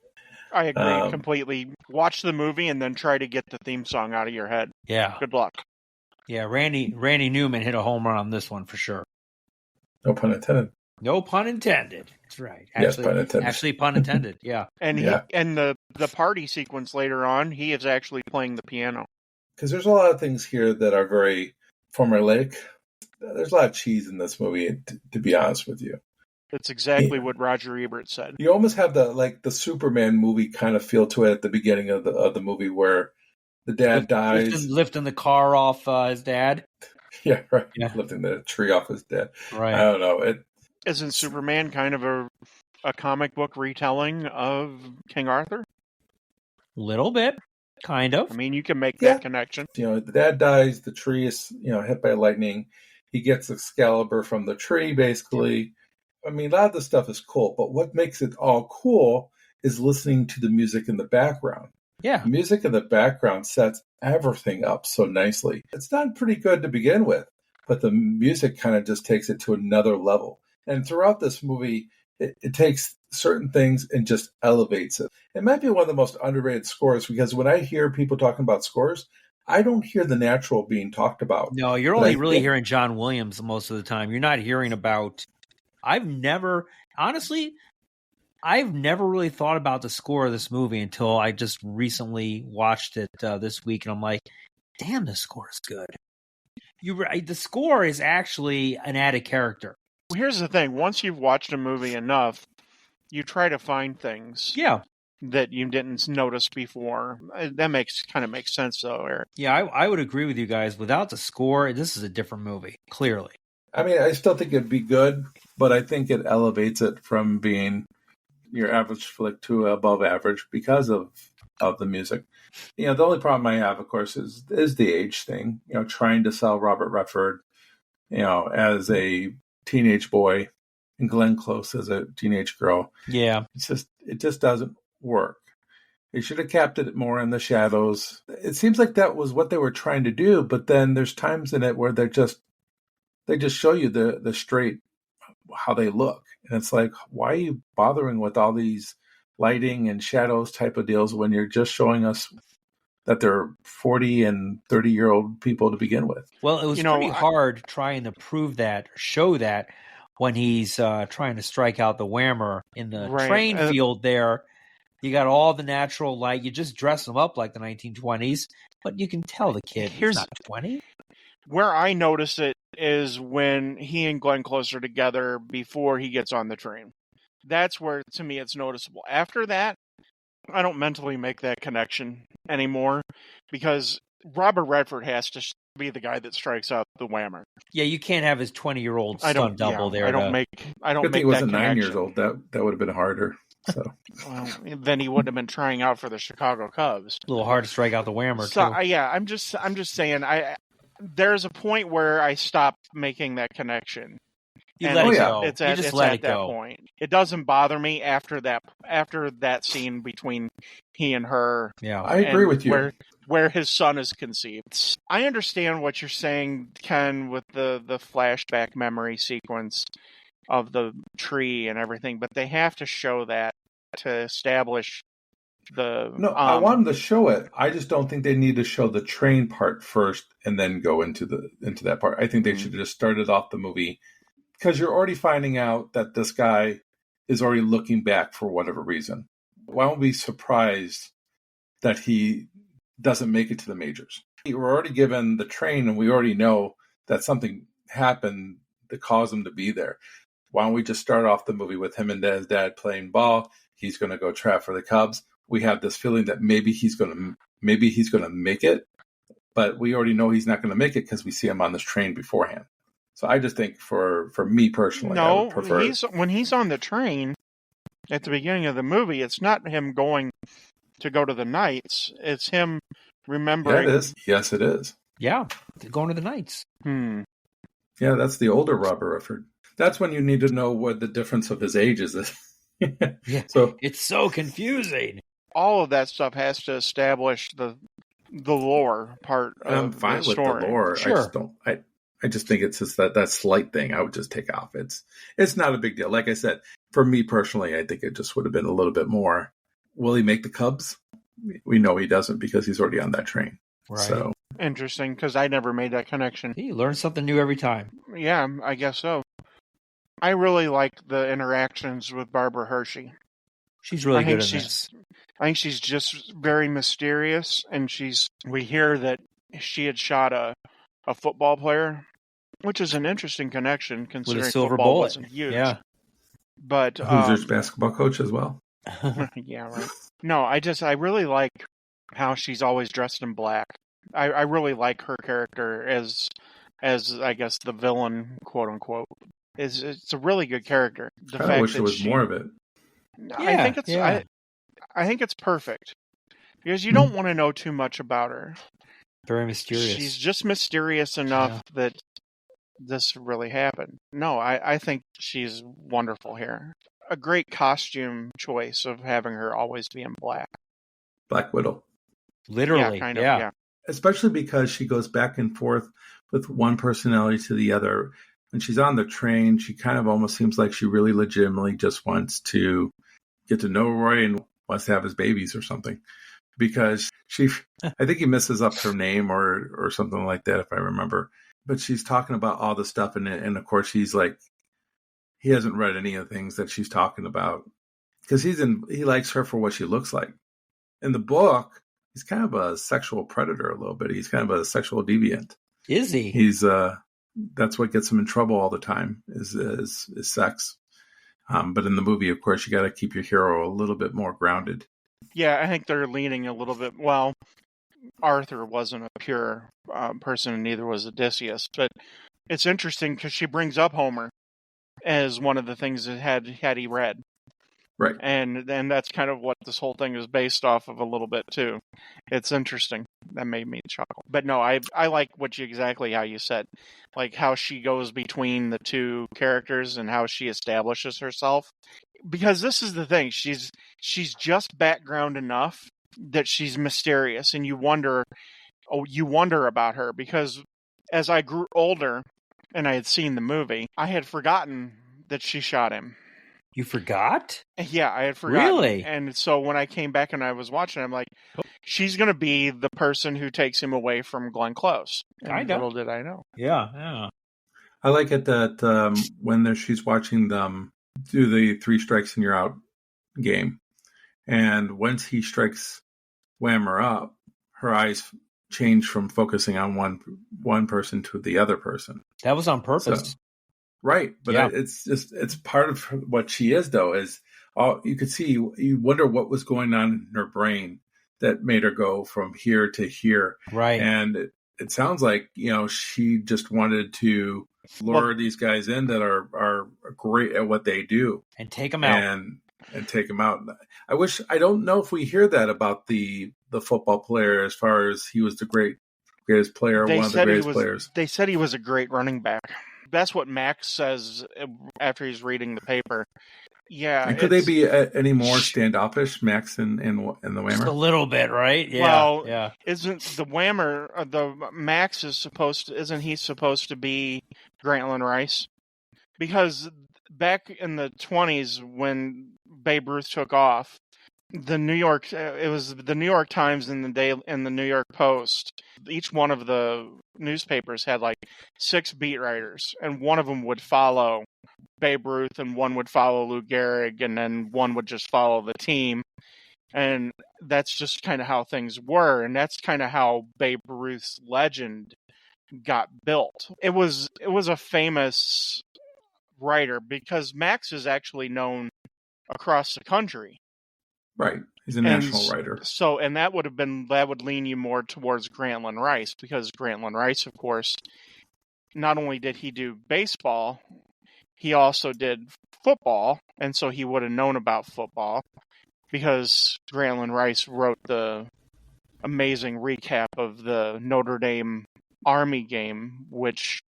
I agree completely. Watch the movie and then try to get the theme song out of your head. Yeah. Good luck. Yeah, Randy Newman hit a home run on this one for sure. no pun intended. No pun intended. That's right. Yes, pun intended. Actually, pun intended. Yeah. And Yeah. the party sequence later on, he is actually playing the piano. Because there's a lot of things here that are very formulaic. There's a lot of cheese in this movie, to be honest with you. It's exactly what Roger Ebert said. You almost have the Superman movie kind of feel to it at the beginning of the movie where the dad dies. Lifting the car off his dad. Yeah, right. Yeah. Lifting the tree off his dad. Right. I don't know. Isn't Superman kind of a comic book retelling of King Arthur? Little bit. Kind of. I mean, you can make Yeah. that connection. The dad dies. The tree is hit by lightning. He gets Excalibur from the tree, basically. I mean, a lot of the stuff is cool, but what makes it all cool is listening to the music in the background. Yeah. The music in the background sets everything up so nicely. It's done pretty good to begin with, but the music kind of just takes it to another level. And throughout this movie, it takes certain things and just elevates it. It might be one of the most underrated scores because when I hear people talking about scores, I don't hear the natural being talked about. No, you're only really hearing John Williams most of the time. You're not hearing about... I've never really thought about the score of this movie until I just recently watched it this week, and I'm like, damn, the score is good. The score is actually an added character. Well, here's the thing. Once you've watched a movie enough, you try to find things that you didn't notice before. That kind of makes sense, though, Eric. Yeah, I would agree with you guys. Without the score, this is a different movie, clearly. I mean, I still think it'd be good, but I think it elevates it from being your average flick to above average because of the music. The only problem I have, of course, is the age thing. Trying to sell Robert Redford, as a teenage boy and Glenn Close as a teenage girl. Yeah. It just doesn't work. They should have kept it more in the shadows. It seems like that was what they were trying to do, but then there's times in it where they just show you the straight how they look. And it's like, why are you bothering with all these lighting and shadows type of deals when you're just showing us that they're 40 and 30-year-old people to begin with? Well, it was pretty hard trying to prove that, or show that, when he's trying to strike out the whammer in the train field there. You got all the natural light. You just dress him up like the 1920s, but you can tell the kid he's not 20. Where I notice it is when he and Glenn Close are together before he gets on the train. That's where, to me, it's noticeable. After that, I don't mentally make that connection anymore because Robert Redford has to be the guy that strikes out the whammer. Yeah, you can't have his 20-year-old stunt double there. I don't make that connection. He wasn't 9 years old. That would have been harder. So well, then he wouldn't have been trying out for the Chicago Cubs. A little hard to strike out the whammer. So too. Yeah, I'm just saying. There's a point where I stop making that connection. You let it go. It's at that point. It doesn't bother me after that scene between he and her. Yeah, I agree with you. Where his son is conceived. I understand what you're saying, Ken, with the flashback memory sequence of the tree and everything, but they have to show that to establish the... No, I want them to show it. I just don't think they need to show the train part first and then go into that part. I think they should have just started off the movie because you're already finding out that this guy is already looking back for whatever reason. Why don't we be surprised that he doesn't make it to the majors? We're already given the train and we already know that something happened that caused him to be there. Why don't we just start off the movie with him and his dad playing ball? He's going to go try for the Cubs. We have this feeling that maybe he's going to make it, but we already know he's not going to make it because we see him on this train beforehand. So I just think for me personally, I would prefer when he's on the train at the beginning of the movie, it's not him going to go to the Knights. It's him remembering. Yeah, it is. Yes, it is. Yeah, going to the Knights. Yeah, that's the older Robert Redford. That's when you need to know what the difference of his ages is. Yeah. So it's so confusing. all of that stuff has to establish the lore part And I'm of fine the with the story. lore. Sure. I just don't. I just think it's just that slight thing I would just take off. It's not a big deal. Like I said, for me personally, I think it just would have been a little bit more. Will he make the Cubs? We know he doesn't because he's already on that train. Right. So Interesting, because I never made that connection. You learn something new every time. Yeah, I guess so. I really like the interactions with Barbara Hershey. She's really I think good in she's- this. I think she's just very mysterious, and we hear that she had shot a football player, which is an interesting connection considering silver football bullet. wasn't huge. Yeah. But Hoosiers basketball coach as well. yeah, right. No, I really like how she's always dressed in black. I really like her character as I guess the villain, quote unquote. It's a really good character. The I wish there was more of it. I think it's yeah. I think it's perfect because you don't want to know too much about her. Very mysterious. She's just mysterious enough that this really happened. No, I think she's wonderful here. A great costume choice of having her always be in black. Black Widow. Literally. Yeah, kind of. yeah. Yeah. Especially because she goes back and forth with one personality to the other. When she's on the train, she kind of almost seems like she really legitimately just wants to get to know Roy and wants to have his babies or something. Because I think he messes up her name or something like that, if I remember. But she's talking about all the stuff, and of course he's like, he hasn't read any of the things that she's talking about because he likes her for what she looks like. In the book, he's kind of a sexual predator a little bit. He's kind of a sexual deviant. Is he? He's that's what gets him in trouble all the time is sex. But in the movie, of course, you got to keep your hero a little bit more grounded. Yeah, I think they're leaning a little bit. Well, Arthur wasn't a pure person, and neither was Odysseus. But it's interesting because she brings up Homer as one of the things that had he read. Right. And that's kind of what this whole thing is based off of a little bit too. It's interesting. That made me chuckle. But no, I like exactly how you said, like how she goes between the two characters and how she establishes herself. Because this is the thing, she's just background enough that she's mysterious, and you wonder about her. Because as I grew older and I had seen the movie, I had forgotten that she shot him. You forgot? Yeah, I had forgotten. Really? And so when I came back and I was watching, I'm like, she's going to be the person who takes him away from Glenn Close. And little did I know. Yeah. I like it that when she's watching them do the 3 strikes and you're out game, and once he strikes Whammer up, her eyes change from focusing on one person to the other person. That was on purpose. So, right, but it's part of what she is, though. Is all you could see. You wonder what was going on in her brain that made her go from here to here. Right, and it sounds like she just wanted to lure these guys in that are great at what they do and take them out and take them out. I don't know if we hear that about the football player as far as he was the greatest player, one of the greatest players. They said he was a great running back. That's what Max says after he's reading the paper. Yeah. And could they be any more standoffish, Max and the Whammer? Just a little bit, right? Yeah. Well, yeah. Isn't the Whammer, the Max isn't he supposed to be Grantland Rice? Because back in the 20s when Babe Ruth took off, it was the New York Times and the New York Post. Each one of the newspapers had like 6 beat writers, and one of them would follow Babe Ruth, and one would follow Lou Gehrig, and then one would just follow the team. And that's just kind of how things were, and that's kind of how Babe Ruth's legend got built. It was a famous writer because Max is actually known across the country. Right. He's a national writer. So, and that would lean you more towards Grantland Rice, because Grantland Rice, of course, not only did he do baseball, he also did football, and so he would have known about football because Grantland Rice wrote the amazing recap of the Notre Dame Army game, which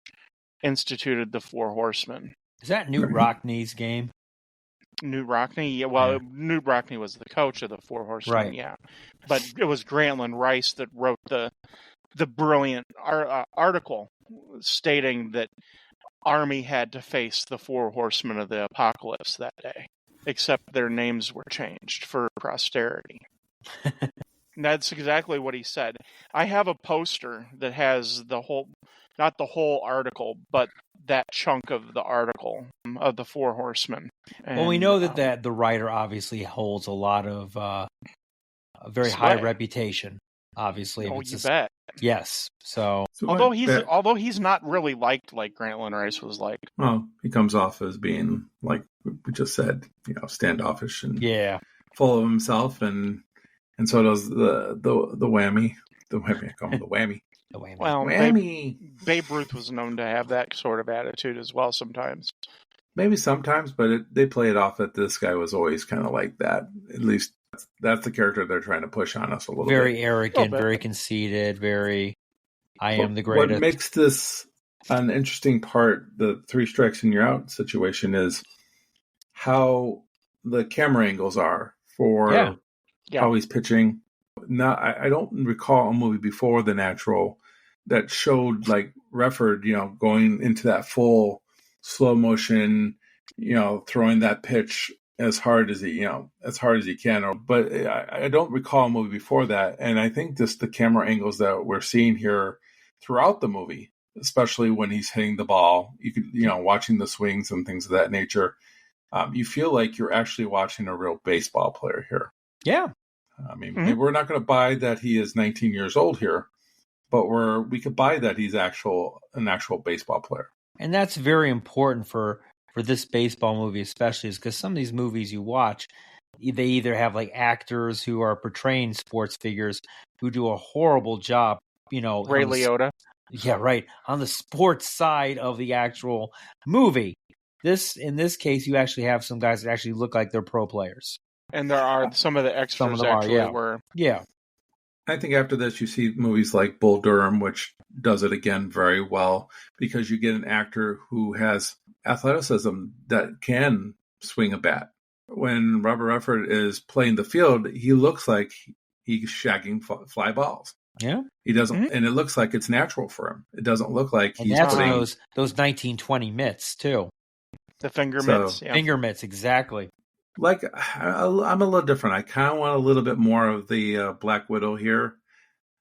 instituted the 4 Horsemen. Is that Newt Rockney's game? Knute Rockne. Yeah, well, Knute Rockne was the coach of the Four Horsemen. Right. Yeah, but it was Grantland Rice that wrote the brilliant article stating that Army had to face the Four Horsemen of the Apocalypse that day, except their names were changed for posterity. That's exactly what he said. I have a poster that has the whole, not the whole article, but that chunk of the article of the Four Horsemen. And, well, we know that the writer obviously holds a lot of a very high reputation. Obviously, oh, you bet. Yes. So although he's not really liked like Grantland Rice was like. Well, he comes off as being, like we just said, standoffish and full of himself, and so does the whammy. The whammy, I call him the whammy. The whammy. Well, whammy. Babe Ruth was known to have that sort of attitude as well sometimes. Maybe sometimes, but they play it off that this guy was always kind of like that. At least that's the character they're trying to push on us a little bit. Very arrogant, very conceited, very I am the greatest. What makes this an interesting part, the 3 strikes and you're out situation, is how the camera angles are for how he's pitching. I don't recall a movie before The Natural that showed like Redford, going into that full slow motion, throwing that pitch as hard as he can. But I don't recall a movie before that, and I think just the camera angles that we're seeing here throughout the movie, especially when he's hitting the ball, you could watching the swings and things of that nature, you feel like you're actually watching a real baseball player here. Yeah, I mean, maybe we're not going to buy that he is 19 years old here, but we could buy that he's an actual baseball player. And that's very important for this baseball movie, especially, is because some of these movies you watch, they either have like actors who are portraying sports figures who do a horrible job, Ray Liotta. Yeah, right. On the sports side of the actual movie. In this case, you actually have some guys that actually look like they're pro players. And there are some of the extras were. Yeah. I think after this, you see movies like Bull Durham, which does it again very well, because you get an actor who has athleticism that can swing a bat. When Robert Redford is playing the field, he looks like he's shagging fly balls. Yeah. He doesn't, and it looks like it's natural for him. It doesn't look like and he's that's putting those 1920 mitts, too. The finger mitts. Yeah. Finger mitts, exactly. Like, I'm a little different. I kind of want a little bit more of the Black Widow here.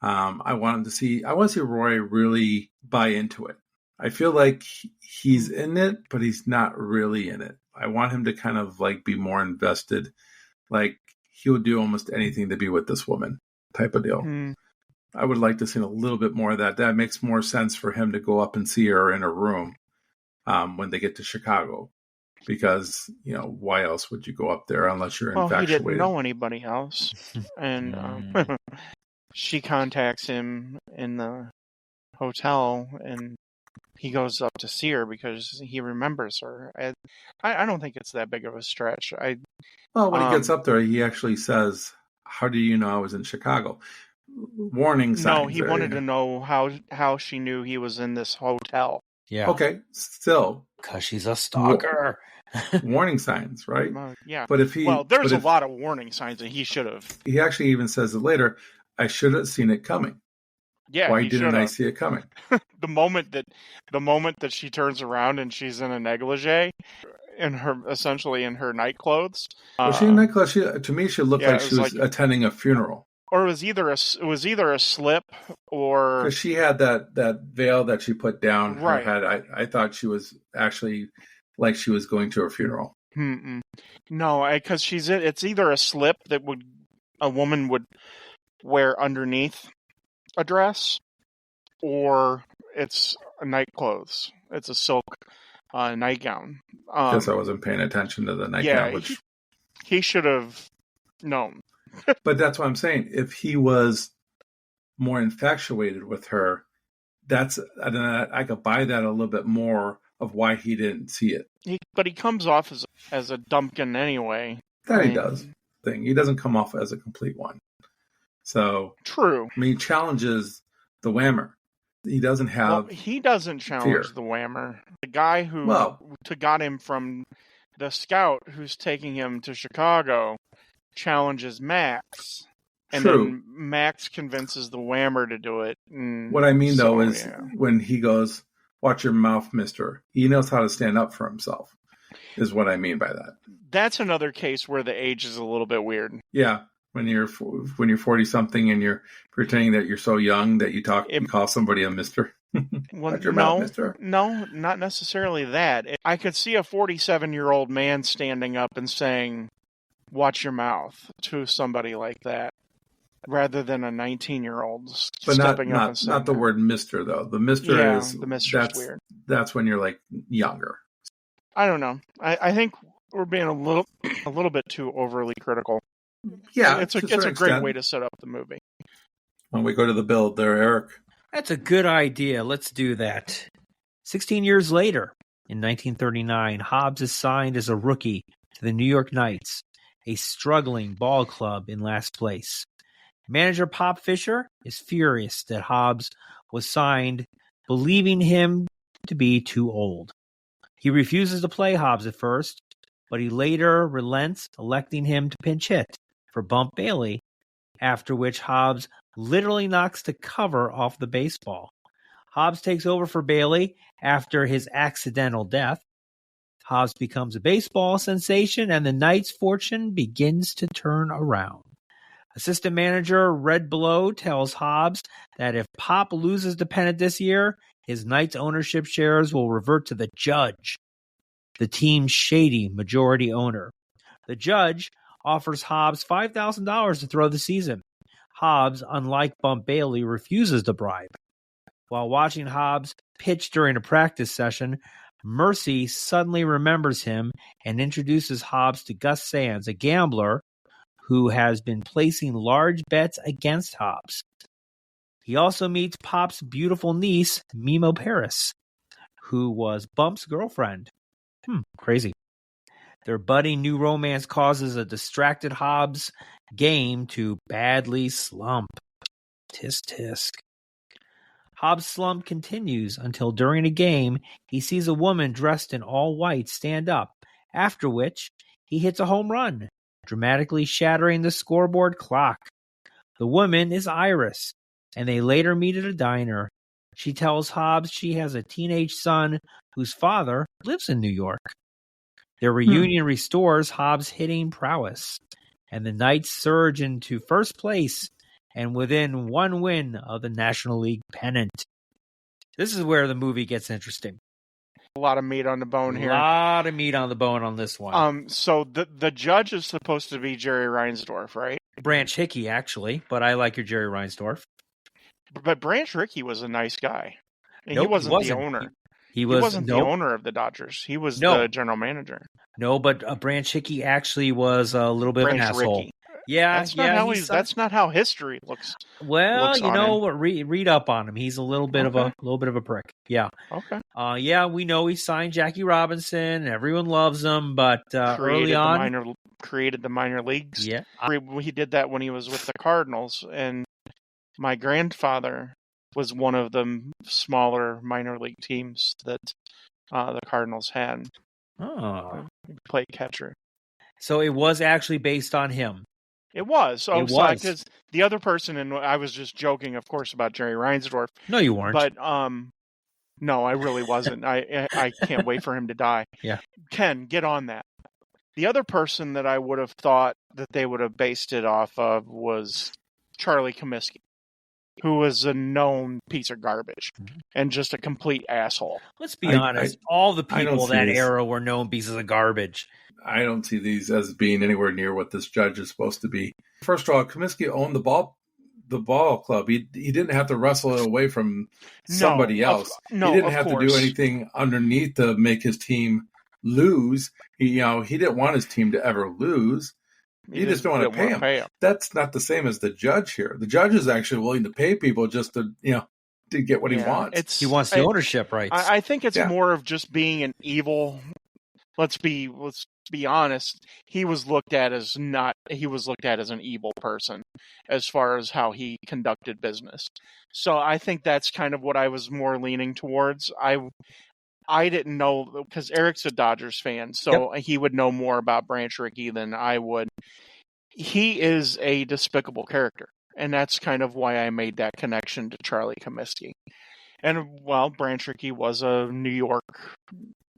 I want to see Roy really buy into it. I feel like he's in it, but he's not really in it. I want him to kind of like be more invested. Like, he would do almost anything to be with this woman type of deal. I would like to see a little bit more of that. That makes more sense for him to go up and see her in her room when they get to Chicago. Because, why else would you go up there unless you're infatuated? He didn't know anybody else. And she contacts him in the hotel, and he goes up to see her because he remembers her. I don't think it's that big of a stretch. When he gets up there, he actually says, "How do you know I was in Chicago?" Warning signs. No, he wanted to know how she knew he was in this hotel. Yeah. Okay, still. Because she's a stalker. Warning signs, right? Yeah. But there's a lot of warning signs, and he should have. He actually even says it later. I should have seen it coming. Yeah. Why didn't I see it coming? The moment that she turns around and she's in a negligee, essentially in her night clothes. Was she in night clothes? To me, she looked like she was attending a funeral. Or it was either a slip or because she had that veil that she put down her right. head. I thought she was actually like she was going to a funeral. No, because it's either a slip that a woman would wear underneath a dress, or it's night clothes. It's a silk nightgown. I guess I wasn't paying attention to the nightgown. Which he should have known. But that's what I'm saying. If he was more infatuated with her, I could buy that a little bit more of why he didn't see it. But he comes off as a dumpkin anyway. That he does. He doesn't come off as a complete one. So true. I mean, he challenges the whammer. He doesn't have. He doesn't challenge the whammer. The guy who got him from the scout who's taking him to Chicago challenges Max. And True. then Max convinces the Whammer to do it. What I mean, though, is when he goes, "Watch your mouth, mister," he knows how to stand up for himself, is what I mean by that. That's another case where the age is a little bit weird. Yeah. When you're 40-something and you're pretending that you're so young that you call somebody a mister. Well, Watch your mouth, mister. No, not necessarily that. I could see a 47-year-old man standing up and saying, "Watch your mouth," to somebody like that, rather than a 19-year-old stepping up and saying not the word mister, though. The mister is weird. That's when you're like younger. I don't know. I think we're being a little bit too overly critical. Yeah, it's a great way to set up the movie. When we go to the build there, Eric. That's a good idea. Let's do that. 16 years later, in 1939, Hobbs is signed as a rookie to the New York Knights, a struggling ball club in last place. Manager Pop Fisher is furious that Hobbs was signed, believing him to be too old. He refuses to play Hobbs at first, but he later relents, electing him to pinch hit for Bump Bailey, after which Hobbs literally knocks the cover off the baseball. Hobbs takes over for Bailey after his accidental death. Hobbs becomes a baseball sensation, and the Knights' fortune begins to turn around. Assistant manager Red Blow tells Hobbs that if Pop loses the pennant this year, his Knights ownership shares will revert to the Judge, the team's shady majority owner. The Judge offers Hobbs $5,000 to throw the season. Hobbs, unlike Bump Bailey, refuses the bribe. While watching Hobbs pitch during a practice session, Mercy suddenly remembers him and introduces Hobbs to Gus Sands, a gambler who has been placing large bets against Hobbs. He also meets Pop's beautiful niece, Mimo Paris, who was Bump's girlfriend. Crazy. Their budding new romance causes a distracted Hobbs game to badly slump. Tisk tisk. Hobbs' slump continues until during a game, he sees a woman dressed in all white stand up, after which he hits a home run, dramatically shattering the scoreboard clock. The woman is Iris, and they later meet at a diner. She tells Hobbs she has a teenage son whose father lives in New York. Their reunion restores Hobbs' hitting prowess, and the Knights surge into first place and within one win of the National League pennant. This is where the movie gets interesting. A lot of meat on the bone here. A lot of meat on the bone on this one. So the Judge is supposed to be Jerry Reinsdorf, right? Branch Hickey, actually, but I like your Jerry Reinsdorf. But Branch Rickey was a nice guy. And Nope, he wasn't the owner. He wasn't the owner of the Dodgers. He was the general manager. No, but Branch Hickey actually was a little bit of an asshole. Rickey. Yeah, That's not how history looks. Well, looks you know what? Read up on him. He's a little bit of a prick. Yeah. Okay. Yeah, we know he signed Jackie Robinson. Everyone loves him, but early on, created the minor leagues. Yeah, he did that when he was with the Cardinals, and my grandfather was one of the smaller minor league teams that the Cardinals had. Oh, he played catcher. So it was actually based on him. It was. It was. Because the other person, and I was just joking, of course, about Jerry Reinsdorf. No, you weren't. But no, I really wasn't. I can't wait for him to die. Yeah. Ken, get on that. The other person that I would have thought that they would have based it off of was Charlie Comiskey, who was a known piece of garbage and just a complete asshole. Let's be honest. All the people that era were known pieces of garbage. I don't see these as being anywhere near what this Judge is supposed to be. First of all, Comiskey owned the ball club. He didn't have to wrestle it away from somebody else. He didn't have to do anything underneath to make his team lose. He didn't want his team to ever lose. He just didn't want to pay him. That's not the same as the Judge here. The Judge is actually willing to pay people just to get what he wants. He wants the ownership rights. I think it's more of just being an evil. Let's be honest. He was looked at as an evil person as far as how he conducted business. So I think that's kind of what I was more leaning towards. I didn't know, because Eric's a Dodgers fan, so he would know more about Branch Rickey than I would. He is a despicable character, and that's kind of why I made that connection to Charlie Comiskey. And, well, Branch Rickey was a New York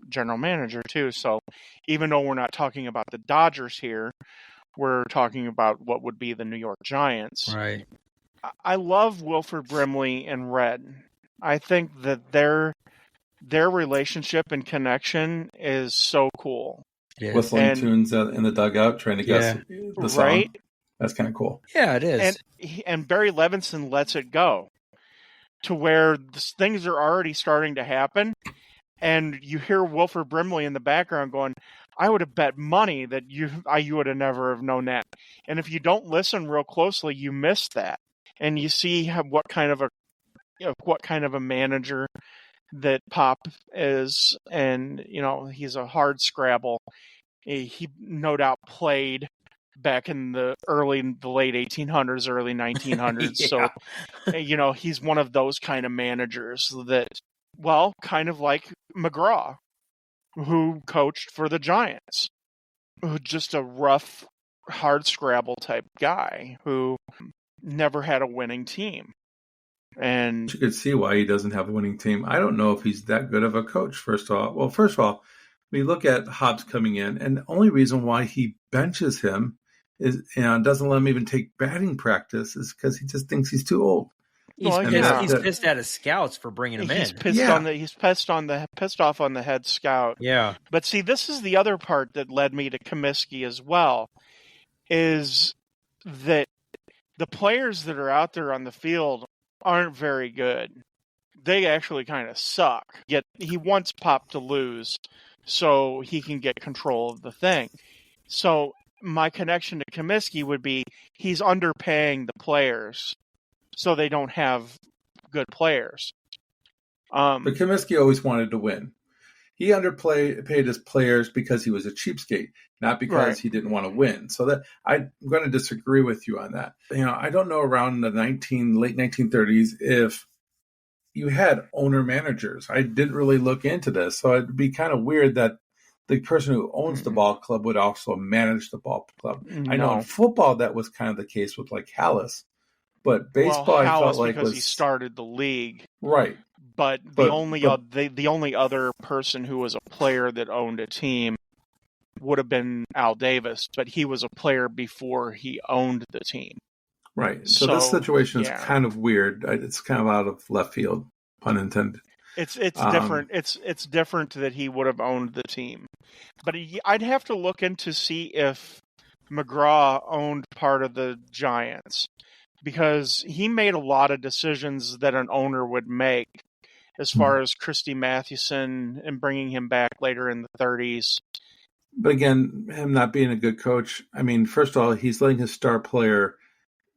general manager, too, so even though we're not talking about the Dodgers here, we're talking about what would be the New York Giants. Right. I love Wilford Brimley and Red. I think that their relationship and connection is so cool. Yeah. Whistling tunes in the dugout, trying to guess the song. Right? That's kind of cool. Yeah, it is. And Barry Levinson lets it go to where things are already starting to happen, and you hear Wilford Brimley in the background going, I would have bet money that you would have never have known that. And if you don't listen real closely, you miss that. And you see what kind of a manager that Pop is, and he's a hard scrabble. He no doubt played back in the late 1800s, early 1900s. Yeah. So, he's one of those kind of managers that, well, kind of like McGraw, who coached for the Giants, who just a rough, hard scrabble type guy who never had a winning team. And you could see why he doesn't have a winning team. I don't know if he's that good of a coach, first of all, we look at Hobbs coming in, and the only reason why he benches him is doesn't let him even take batting practice is because he just thinks he's too old. He's pissed at his scouts for bringing him in. He's pissed off on the head scout. Yeah. But see, this is the other part that led me to Comiskey as well, is that the players that are out there on the field aren't very good. They actually kind of suck. Yet he wants Pop to lose so he can get control of the thing. So my connection to Comiskey would be he's underpaying the players so they don't have good players. But Comiskey always wanted to win. He paid his players because he was a cheapskate, not because he didn't want to win. So that I'm going to disagree with you on that. I don't know around the late 1930s if you had owner managers. I didn't really look into this, so it'd be kind of weird that the person who owns the ball club would also manage the ball club. No. I know in football that was kind of the case with like Hallis, but baseball I felt like because he started the league, right. But the only other person who was a player that owned a team would have been Al Davis, but he was a player before he owned the team. Right. So this situation is kind of weird. It's kind of out of left field, pun intended. It's different. It's different that he would have owned the team, but I'd have to look into see if McGraw owned part of the Giants, because he made a lot of decisions that an owner would make, as far as Christy Mathewson and bringing him back later in the 30s. But again, him not being a good coach, I mean, first of all, he's letting his star player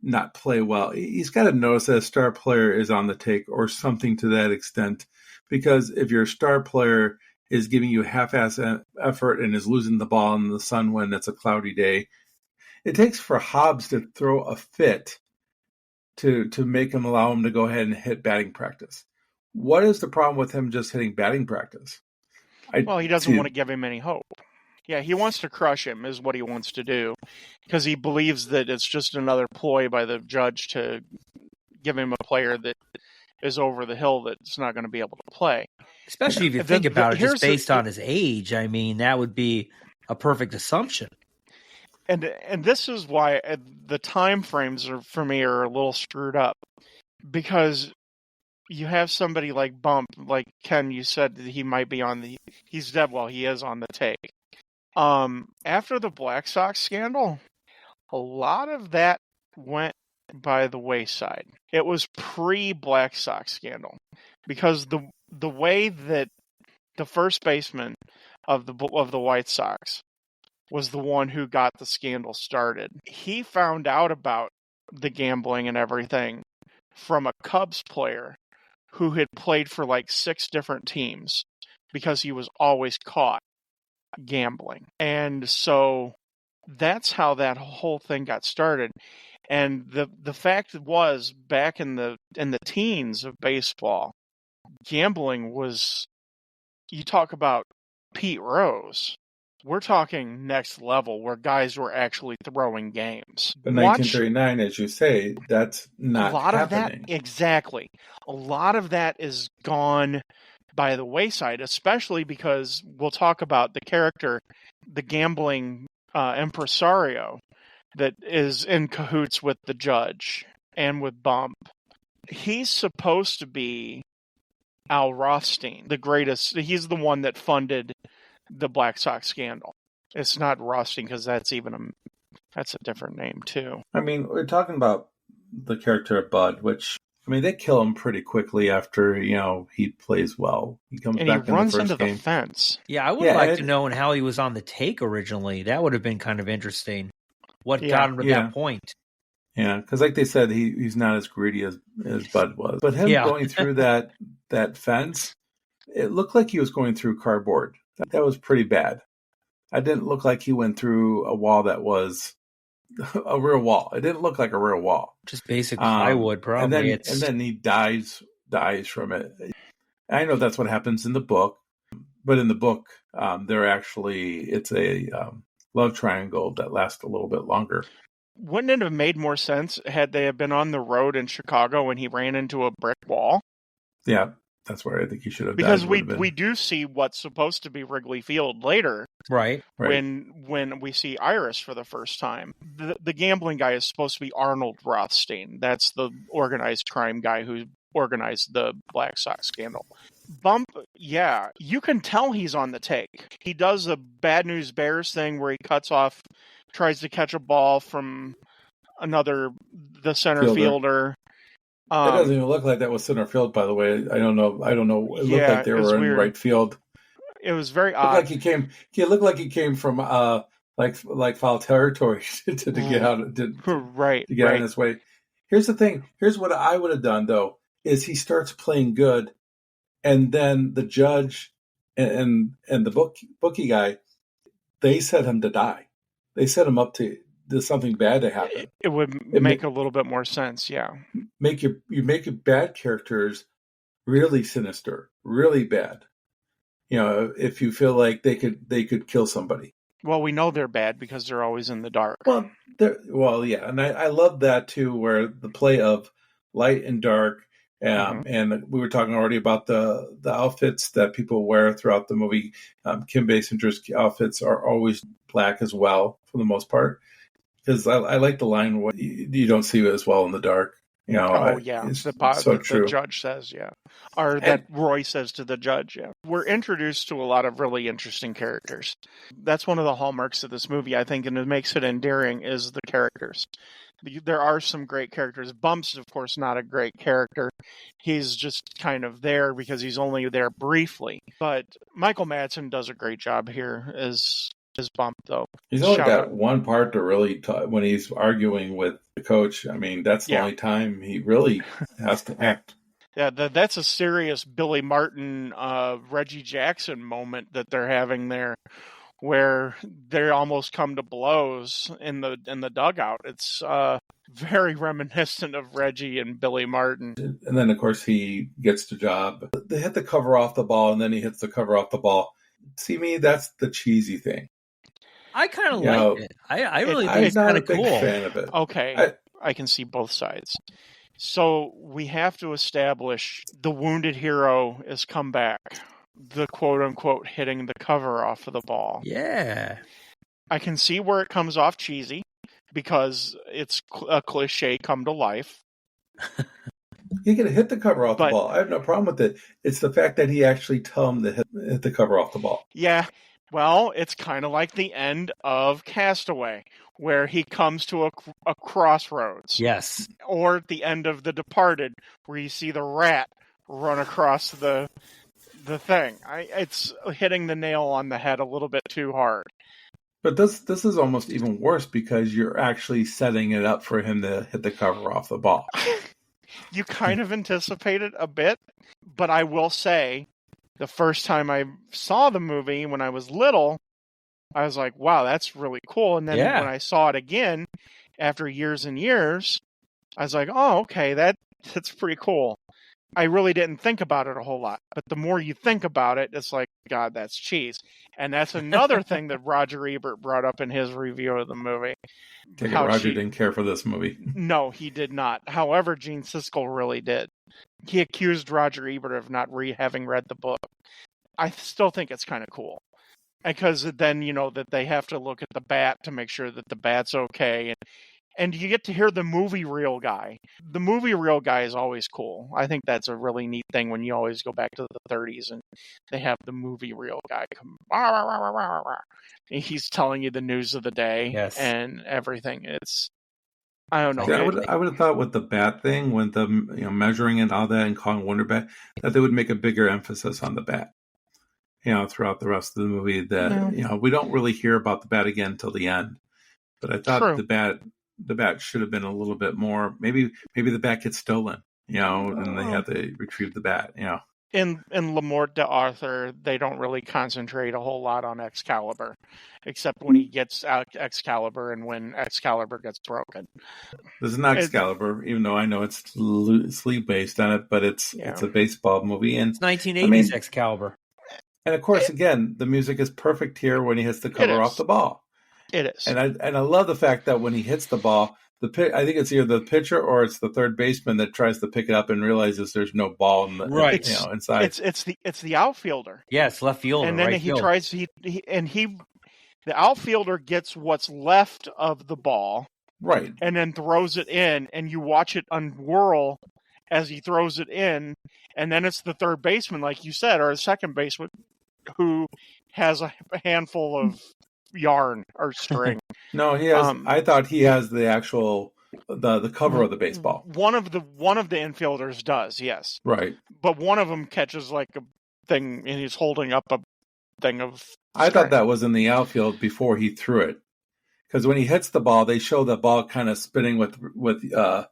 not play well. He's got to notice that a star player is on the take or something to that extent, because if your star player is giving you half-ass effort and is losing the ball in the sun when it's a cloudy day, it takes for Hobbs to throw a fit to make him allow him to go ahead and hit batting practice. What is the problem with him just hitting batting practice? He doesn't want to give him any hope. Yeah, he wants to crush him is what he wants to do, because he believes that it's just another ploy by the judge to give him a player that is over the hill that's not going to be able to play. Especially if you think about it, just based on his age. I mean, that would be a perfect assumption. And this is why the time frames for me are a little screwed up, because you have somebody like Bump, like Ken, you said that he might be he's dead. Well, he is on the take. After the Black Sox scandal, a lot of that went by the wayside. It was pre-Black Sox scandal, because the way that the first baseman of the White Sox was the one who got the scandal started. He found out about the gambling and everything from a Cubs player who had played for like 6 different teams, because he was always caught gambling. And so that's how that whole thing got started. And the fact was, back in the teens of baseball, gambling was you talk about Pete Rose. We're talking next level where guys were actually throwing games. But 1939, as you say, that's not a lot happening. Of that, exactly. A lot of that is gone by the wayside, especially because we'll talk about the character, the gambling impresario that is in cahoots with the judge and with Bump. He's supposed to be Al Rothstein, the greatest. He's the one that funded the Black Sox scandal. It's not Rothstein because that's a different name too. I mean, we're talking about the character of Bud, which, I mean, they kill him pretty quickly after, he plays well. He comes and back he runs in the first into game. the fence. Yeah, I would like to know how he was on the take originally. That would have been kind of interesting. What got him to that point? Yeah, because like they said, he's not as greedy as Bud was. But him going through that fence, it looked like he was going through cardboard. That was pretty bad. It didn't look like he went through a wall that was a real wall. It didn't look like a real wall. Just basic plywood, probably. And then he dies from it. I know that's what happens in the book, but in the book, it's a love triangle that lasts a little bit longer. Wouldn't it have made more sense had they have been on the road in Chicago and he ran into a brick wall? Yeah, that's where I think he should have because died. Because we do see what's supposed to be Wrigley Field later. Right. When we see Iris for the first time. The gambling guy is supposed to be Arnold Rothstein. That's the organized crime guy who organized the Black Sox scandal. Bump, yeah, you can tell he's on the take. He does a Bad News Bears thing where he tries to catch a ball from the center fielder. It doesn't even look like that was center field, by the way. I don't know. It looked like they were in right field. It was very odd. He looked like he came from like foul territory to get out. To get out of his way. Here's the thing. Here's what I would have done though: is he starts playing good, and then the judge and the bookie guy, they set him to die. They set him up to something bad to happen. It would make a little bit more sense, yeah. You make your bad characters really sinister, really bad. If you feel like they could kill somebody. Well, we know they're bad because they're always in the dark. Well, yeah, and I love that too, where the play of light and dark. And we were talking already about the outfits that people wear throughout the movie. Kim Basinger's outfits are always black as well, for the most part, because I like the line "What you don't see it as well in the dark." It's so true. The judge says, that Roy says to the judge. Yeah, we're introduced to a lot of really interesting characters. That's one of the hallmarks of this movie, I think, and it makes it endearing is the characters. There are some great characters. Bump's, of course, not a great character. He's just kind of there because he's only there briefly. But Michael Madsen does a great job here as Bump, though. He's only got one part to really when he's arguing with the coach. I mean, that's the only time he really has to act. Yeah, that's a serious Billy Martin, Reggie Jackson moment that they're having there, where they almost come to blows in the dugout. It's very reminiscent of Reggie and Billy Martin. And then, of course, he gets the job. They hit the cover off the ball, and then he hits the cover off the ball. See, me, that's the cheesy thing. I kind of like it. I really think it's kind of cool. I'm not a big fan of it. Okay, I can see both sides. So we have to establish the wounded hero has come back. The quote-unquote hitting the cover off of the ball. Yeah. I can see where it comes off cheesy because it's a cliche come to life. He can hit the cover off the ball. I have no problem with it. It's the fact that he actually tell him to hit the cover off the ball. Yeah. Well, it's kind of like the end of Castaway, where he comes to a crossroads. Yes. Or at the end of The Departed, where you see the rat run across the thing. It's hitting the nail on the head a little bit too hard. But this is almost even worse because you're actually setting it up for him to hit the cover off the ball. You kind of anticipate it a bit, but I will say, the first time I saw the movie when I was little, I was like, wow, that's really cool. And then when I saw it again, after years and years, I was like, oh, okay, that's pretty cool. I really didn't think about it a whole lot. But the more you think about it, it's like, God, that's cheese. And that's another thing that Roger Ebert brought up in his review of the movie. Take it, Roger didn't care for this movie. No, he did not. However, Gene Siskel really did. He accused Roger Ebert of not having read the book. I still think it's kind of cool. Because then, that they have to look at the bat to make sure that the bat's okay. And you get to hear the movie reel guy. The movie reel guy is always cool. I think that's a really neat thing when you always go back to the 30s and they have the movie reel guy come. And he's telling you the news of the day and everything. I don't know. See, I would have thought with the bat thing, with the measuring and all that and calling Wonder Bat, that they would make a bigger emphasis on the bat. Throughout the rest of the movie, that we don't really hear about the bat again until the end. But I thought the bat should have been a little bit more. Maybe the bat gets stolen, and they have to retrieve the bat. In Le Morte d'Arthur, they don't really concentrate a whole lot on Excalibur, except when he gets Excalibur and when Excalibur gets broken. This is not Excalibur, even though I know it's loosely based on it, but it's a baseball movie, and it's 1980s Excalibur. And of course, again, the music is perfect here when he hits the cover off the ball. It is, and I love the fact that when he hits the ball, I think it's either the pitcher or it's the third baseman that tries to pick it up and realizes there's no ball in the, inside. It's the outfielder. Yes, left fielder. And then right he field. tries the outfielder gets what's left of the ball, right, and then throws it in, and you watch it unwhirl as he throws it in, and then it's the third baseman, like you said, or the second baseman, who has a handful of yarn or string. No, he has. I thought he has the actual the cover of the baseball. One of the infielders does, yes. Right. But one of them catches like a thing, and he's holding up a thing of string. I thought that was in the outfield before he threw it, because when he hits the ball, they show the ball kind of spinning with the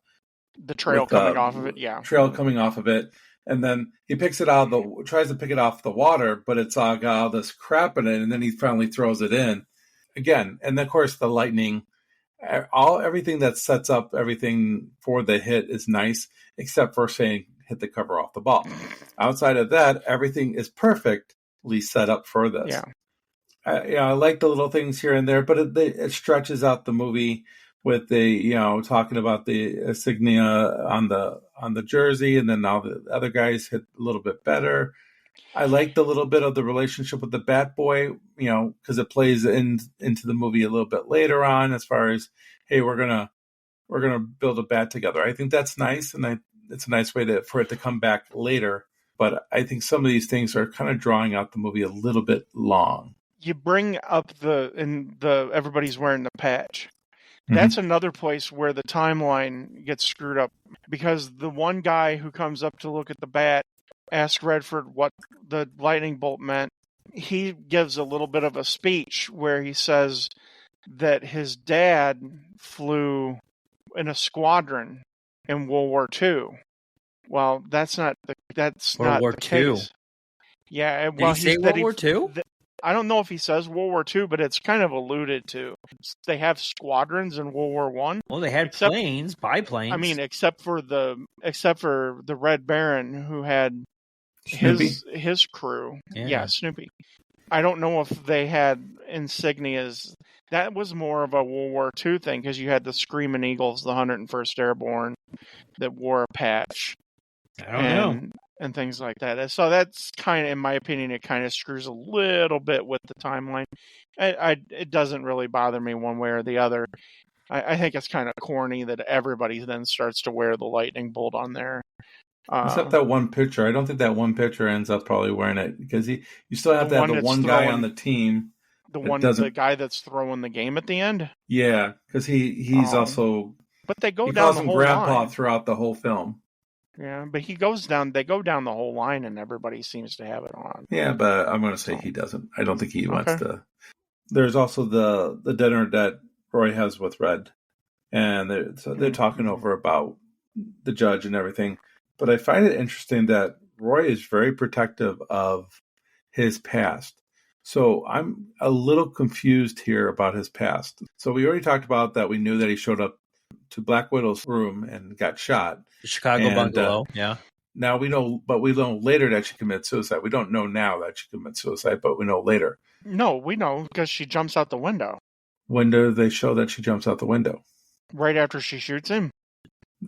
trail coming off of it. Yeah, trail coming off of it. And then he tries to pick it off the water, but it's got all this crap in it, and then he finally throws it in again. And of course, the lightning, everything that sets up everything for the hit is nice, except for saying hit the cover off the ball. Outside of that, everything is perfectly set up for this. Yeah, I like the little things here and there, but it stretches out the movie with the talking about the insignia on the jersey, and then all the other guys hit a little bit better. I like the little bit of the relationship with the Bat Boy, because it plays into the movie a little bit later on, as far as, hey, we're gonna build a bat together. I think that's nice, and it's a nice way for it to come back later. But I think some of these things are kind of drawing out the movie a little bit long. You bring up everybody's wearing the patch. That's another place where the timeline gets screwed up, because the one guy who comes up to look at the bat asked Redford what the lightning bolt meant. He gives a little bit of a speech where he says that his dad flew in a squadron in World War II. Well, that's not the case. Yeah, Did he say World War II? I don't know if he says World War II, but it's kind of alluded to. They have squadrons in World War I. Well, they had biplanes. I mean, except for the Red Baron, who had his crew. Yeah, Snoopy. I don't know if they had insignias. That was more of a World War II thing, because you had the Screaming Eagles, the 101st Airborne, that wore a patch. I don't know. And things like that. So that's kind of, in my opinion, it kind of screws a little bit with the timeline. It doesn't really bother me one way or the other. I think it's kind of corny that everybody then starts to wear the lightning bolt on there. Except that one pitcher. I don't think that one pitcher ends up probably wearing it, because you still have to have the one guy on the team. The guy that's throwing the game at the end? Yeah, because he's also... But they go he down calls the him whole Grandpa line. Throughout the whole film. Yeah, but they go down the whole line, and everybody seems to have it on. Yeah, but I'm going to say he doesn't. I don't think he wants to. There's also the dinner that Roy has with Red, and they're talking over about the judge and everything. But I find it interesting that Roy is very protective of his past. So I'm a little confused here about his past. So we already talked about that. We knew that he showed up to Black Widow's room and got shot. The Chicago bungalow, yeah. Now we know later that she committed suicide. We don't know now that she committed suicide, but we know later. No, we know because she jumps out the window. When do they show that she jumps out the window? Right after she shoots him.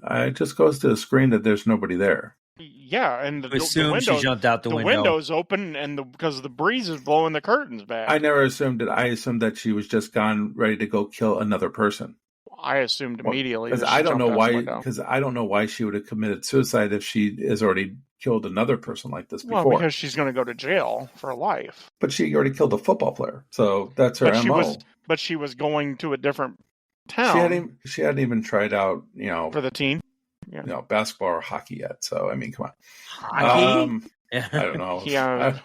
It just goes to the screen that there's nobody there. Yeah, and the Assume window, she jumped out the window. The window's open, and because the breeze is blowing the curtains back. I never assumed it. I assumed that she was just gone, ready to go kill another person. I assumed immediately. Because I don't know why. Because I don't know why she would have committed suicide if she has already killed another person like this before. Well, because she's going to go to jail for life. But she already killed a football player, so that's her MO. But she was going to a different town. She hadn't even tried out, for the team. Yeah. Basketball or hockey yet. So I mean, come on. Hockey? I don't know. Yeah.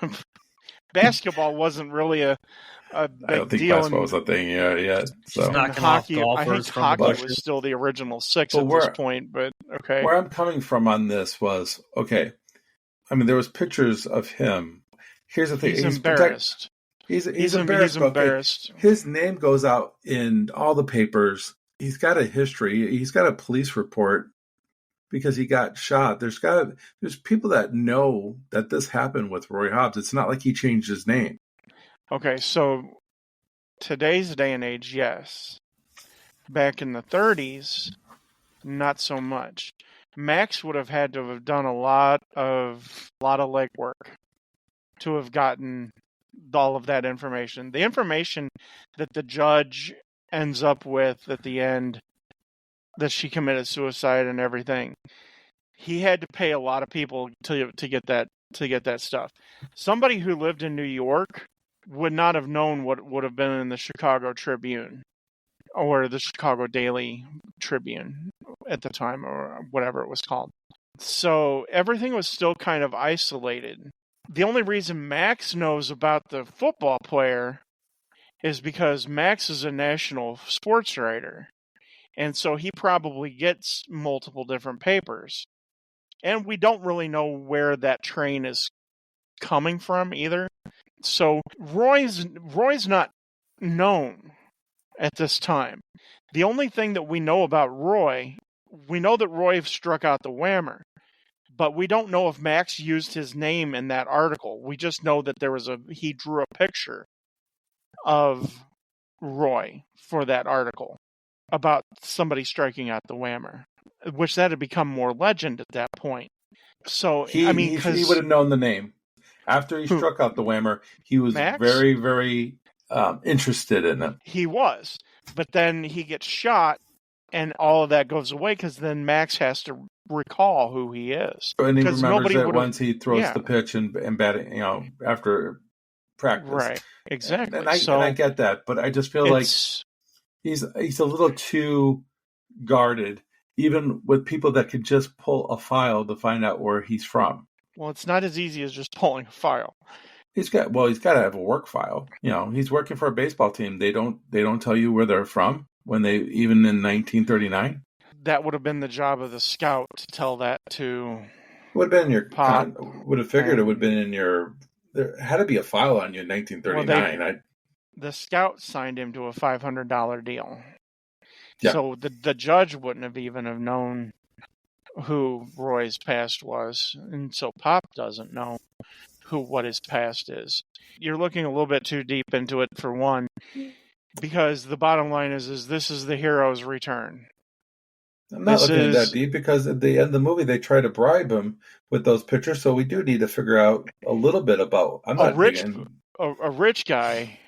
Basketball wasn't really a big I don't think deal. basketball was a thing yet. So Hockey, I think hockey was still the original six at this point. But okay, where I'm coming from on this was okay. I mean, there was pictures of him. Here's the thing: he's embarrassed. He's embarrassed. He's embarrassed. Okay. His name goes out in all the papers. He's got a history. He's got a police report because he got shot. There's people that know that this happened with Roy Hobbs. It's not like he changed his name. Okay, so today's day and age, yes. Back in the 30s, not so much. Max would have had to have done a lot of legwork to have gotten all of that information. The information that the judge ends up with at the end, that she committed suicide and everything, he had to pay a lot of people to get that stuff. Somebody who lived in New York would not have known what would have been in the Chicago Tribune or the Chicago Daily Tribune at the time, or whatever it was called. So everything was still kind of isolated. The only reason Max knows about the football player is because Max is a national sports writer. And so he probably gets multiple different papers. And we don't really know where that train is coming from either. So Roy's not known at this time. The only thing that we know about Roy, we know that Roy struck out the whammer, but we don't know if Max used his name in that article. We just know that he drew a picture of Roy for that article about somebody striking out the whammer, which that had become more legend at that point. So he would have known the name. After he struck out the whammer, he was Max? very, very interested in it. He was. But then he gets shot, and all of that goes away because then Max has to recall who he is. And he remembers that once he throws the pitch and batting, after practice. Right, exactly. And I get that, but I just feel like he's a little too guarded, even with people that could just pull a file to find out where he's from. Well, it's not as easy as just pulling a file. He's got to have a work file. He's working for a baseball team. They don't tell you where they're from even in 1939. That would have been the job of the scout to tell that to. Would have been in your. Would have figured it would have been in your. There had to be a file on you in 1939. Well, the scout signed him to a $500 deal. Yeah. So the judge wouldn't have even have known who Roy's past was, and so Pop doesn't know what his past is. You're looking a little bit too deep into it for one, because the bottom line is this is the hero's return. I'm not looking that deep because at the end of the movie they try to bribe him with those pictures, so we do need to figure out a little bit about. A rich guy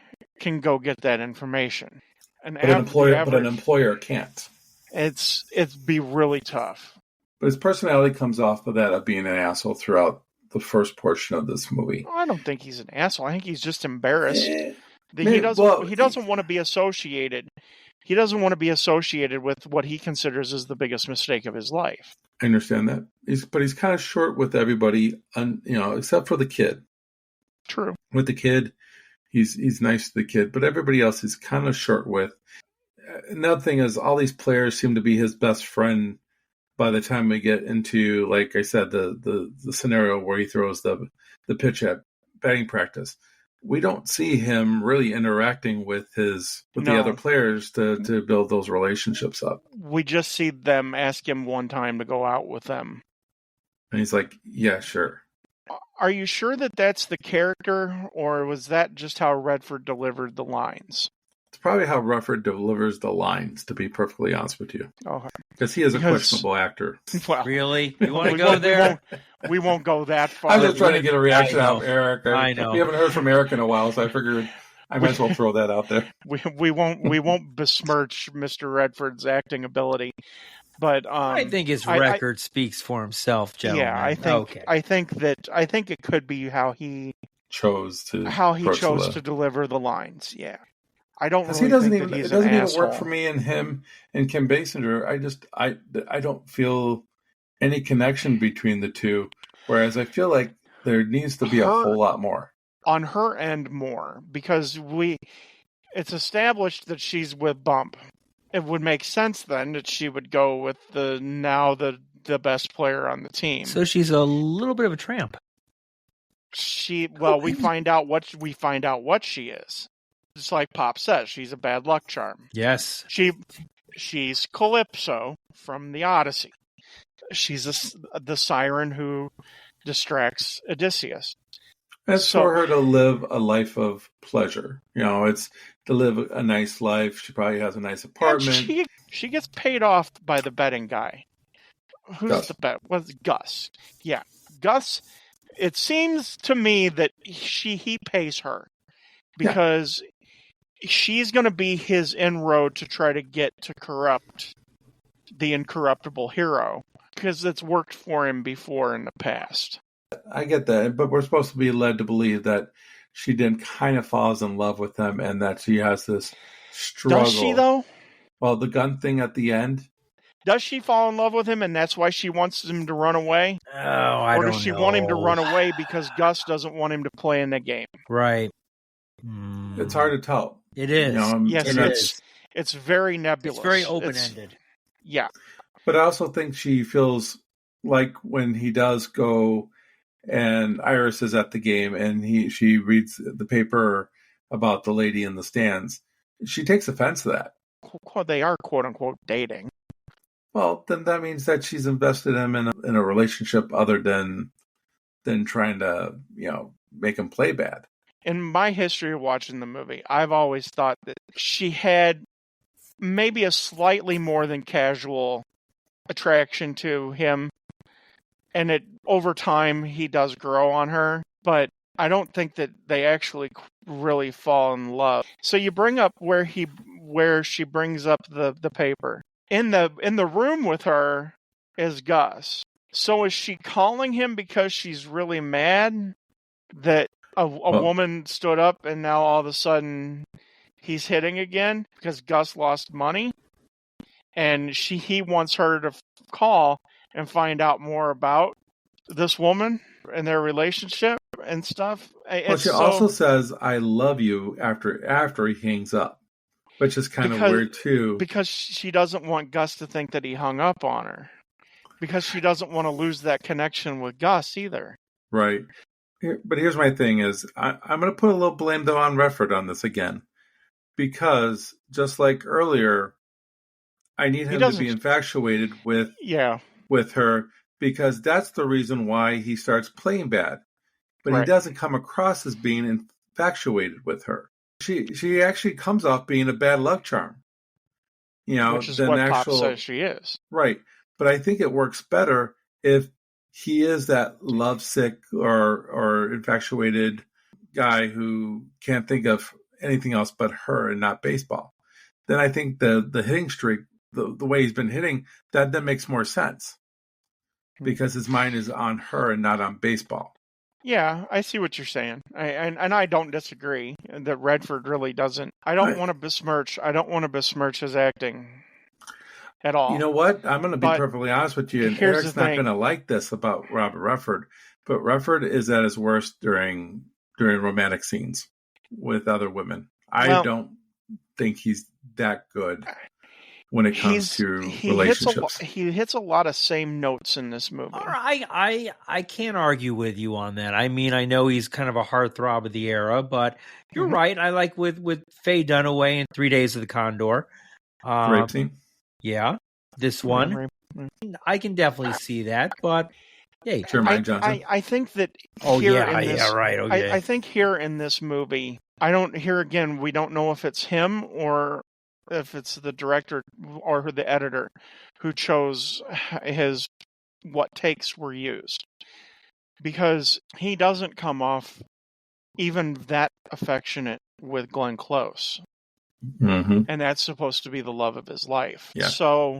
can go get that information, but an employer can't. It'd be really tough. But his personality comes off of that of being an asshole throughout the first portion of this movie. I don't think he's an asshole. I think he's just embarrassed. He doesn't want to be associated. He doesn't want to be associated with what he considers is the biggest mistake of his life. I understand that. But he's kind of short with everybody, except for the kid. True. With the kid, he's nice to the kid, but everybody else he's kind of short with. Another thing is all these players seem to be his best friend by the time we get into, like I said, the scenario where he throws the pitch at batting practice. We don't see him really interacting with the other players to build those relationships up. We just see them ask him one time to go out with them. And he's like, yeah, sure. Are you sure that that's the character, or was that just how Redford delivered the lines? It's probably how Rufford delivers the lines, to be perfectly honest with you. Oh, Because he is a Because- questionable actor. well, Really? You want to we go won't- there? We won't go that far. I'm just trying to get a reaction I out know. of Eric. I know. We haven't heard from Eric in a while, so I figured I might as well throw that out there. We won't besmirch Mr. Redford's acting ability, but I think his I- record speaks for himself, gentlemen. yeah, Okay. I think it could be how he Chose to chose to deliver the lines. Yeah, I don't Because really he doesn't think even that he's it doesn't an even asshole. work for me and him and Kim Basinger. I don't feel any connection between the two. Whereas I feel like there needs to be a whole lot more. On her end more, because it's established that she's with Bump. It would make sense then that she would go with the best player on the team. So she's a little bit of a tramp. We find out what she is. Just like Pop says, she's a bad luck charm. Yes. She's Calypso from the Odyssey. She's the siren who distracts Odysseus. It's for her to live a life of pleasure. It's to live a nice life. She probably has a nice apartment. And she gets paid off by the betting guy. Who's Gus. the bet? Was Gus? Yeah, Gus. It seems to me that he pays her because she's going to be his inroad to try to get to corrupt the incorruptible hero because it's worked for him before in the past. I get that, but we're supposed to be led to believe that she then kind of falls in love with him and that she has this struggle. Does she, though? Well, the gun thing at the end. Does she fall in love with him and that's why she wants him to run away? Oh, I Or don't does she know. want him to run away because Gus doesn't want him to play in the game? Right. It's hard to tell. It is. Yes, it is. It's very nebulous. It's very open-ended. Yeah. But I also think she feels like when he does go and Iris is at the game and she reads the paper about the lady in the stands, she takes offense to that. They are quote unquote dating. Well, then that means that she's invested him in a relationship other than trying to, make him play bad. In my history of watching the movie, I've always thought that she had maybe a slightly more than casual attraction to him. And over time, he does grow on her. But I don't think that they actually really fall in love. So you bring up where she brings up the paper. In the room with her is Gus. So is she calling him because she's really mad that a woman stood up and now all of a sudden he's hitting again because Gus lost money? And he wants her to call and find out more about this woman and their relationship and stuff. Well, she also says, I love you after he hangs up, which is kind of weird too. Because she doesn't want Gus to think that he hung up on her. Because she doesn't want to lose that connection with Gus either. Right. But here's my thing is, I'm going to put a little blame though on Redford on this again. Because just like earlier, I need him to be infatuated with her because that's the reason why he starts playing bad. But he doesn't come across as being infatuated with her. She actually comes off being a bad luck charm. Which is what Pop says she is. Right. But I think it works better if he is that lovesick or infatuated guy who can't think of anything else but her and not baseball. Then I think the hitting streak, the way he's been hitting, that makes more sense. Because his mind is on her and not on baseball. Yeah, I see what you're saying. I don't disagree that Redford really doesn't. I don't want to besmirch his acting at all. You know what? I'm going to be perfectly honest with you, and Eric's not going to like this about Robert Redford, but Redford is at his worst during romantic scenes with other women. I don't think he's that good when it comes to relationships. He hits a lot of same notes in this movie. I can't argue with you on that. I mean, I know he's kind of a heartthrob of the era, but you're right. I like with Faye Dunaway in 3 Days of the Condor. Rape scene? Yeah. This one. I can definitely see that, but Yeah. Jeremiah Johnson. I think that Oh here yeah, in this, yeah, right. Okay. I think here in this movie, we don't know if it's him or if it's the director or the editor who chose what takes were used. Because he doesn't come off even that affectionate with Glenn Close. Mm-hmm. And that's supposed to be the love of his life. Yeah. So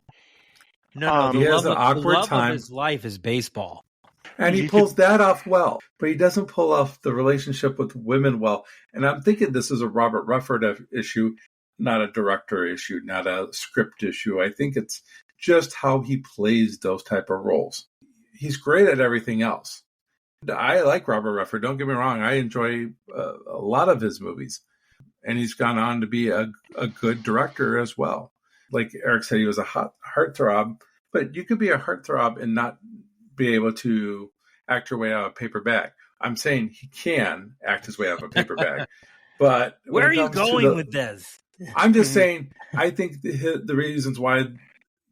no, he has an awkward the love time. of his life is baseball. And he pulls that off well, but he doesn't pull off the relationship with women well. And I'm thinking this is a Robert Redford issue, not a director issue, not a script issue. I think it's just how he plays those type of roles. He's great at everything else. I like Robert Redford. Don't get me wrong. I enjoy a lot of his movies. And he's gone on to be a good director as well. Like Eric said, he was a heartthrob, but you could be a heartthrob and not be able to act your way out of a paper bag. I'm saying he can act his way out of a paper bag. But where are you going with this? I'm just saying, I think the reasons why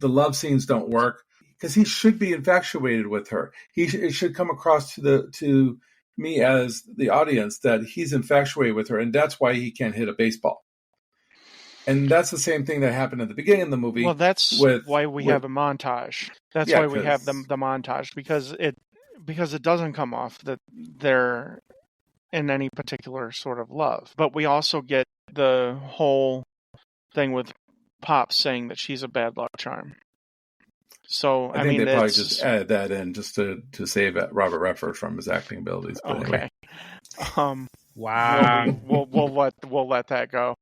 the love scenes don't work, because he should be infatuated with her. It should come across to me as the audience that he's infatuated with her, and that's why he can't hit a baseball. And that's the same thing that happened at the beginning of the movie. Well, that's why we have a montage. That's why we have the montage, because it doesn't come off that they're in any particular sort of love. But we also get the whole thing with Pop saying that she's a bad luck charm. So I think they probably just added that in just to save Robert Redford from his acting abilities. But okay. Anyway. Wow. We'll let that go.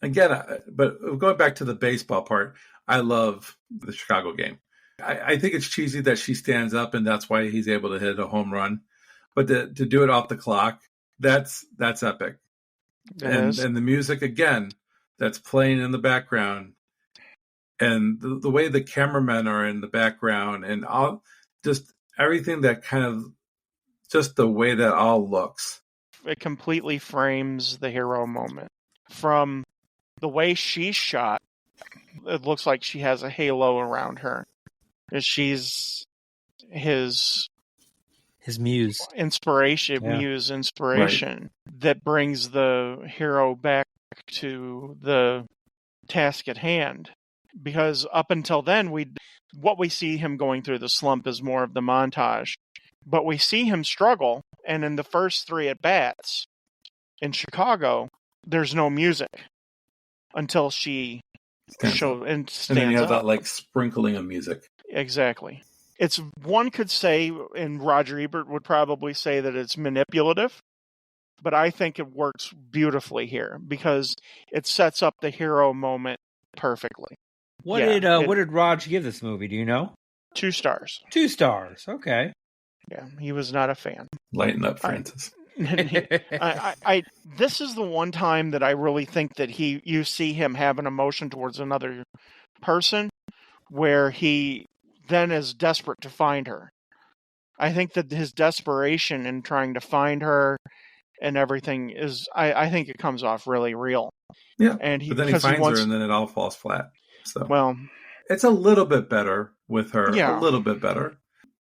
Again, but going back to the baseball part, I love the Chicago game. I think it's cheesy that she stands up and that's why he's able to hit a home run. But to do it off the clock, that's epic. And the music, again, that's playing in the background. And the way the cameramen are in the background and all, just everything that kind of, just the way that all looks. It completely frames the hero moment. From the way she's shot, it looks like she has a halo around her. She's his muse. Inspiration, Right. that brings the hero back to the task at hand. Because up until then, what we see him going through the slump is more of the montage. But we see him struggle, and in the first 3 at-bats in Chicago, there's no music until she stands and then you have up. that sprinkling of music. Exactly. It's, one could say, and Roger Ebert would probably say that it's manipulative, but I think it works beautifully here because it sets up the hero moment perfectly. What did Raj give this movie? Do you know? 2 stars. 2 stars. Okay. Yeah, he was not a fan. Lighten up, Francis. This is the one time that I really think that you see him have an emotion towards another person where he then is desperate to find her. I think that his desperation in trying to find her and everything is, I think it comes off really real. Yeah, and but then he finds her and then it all falls flat. So well, it's a little bit better with her. Yeah. A little bit better.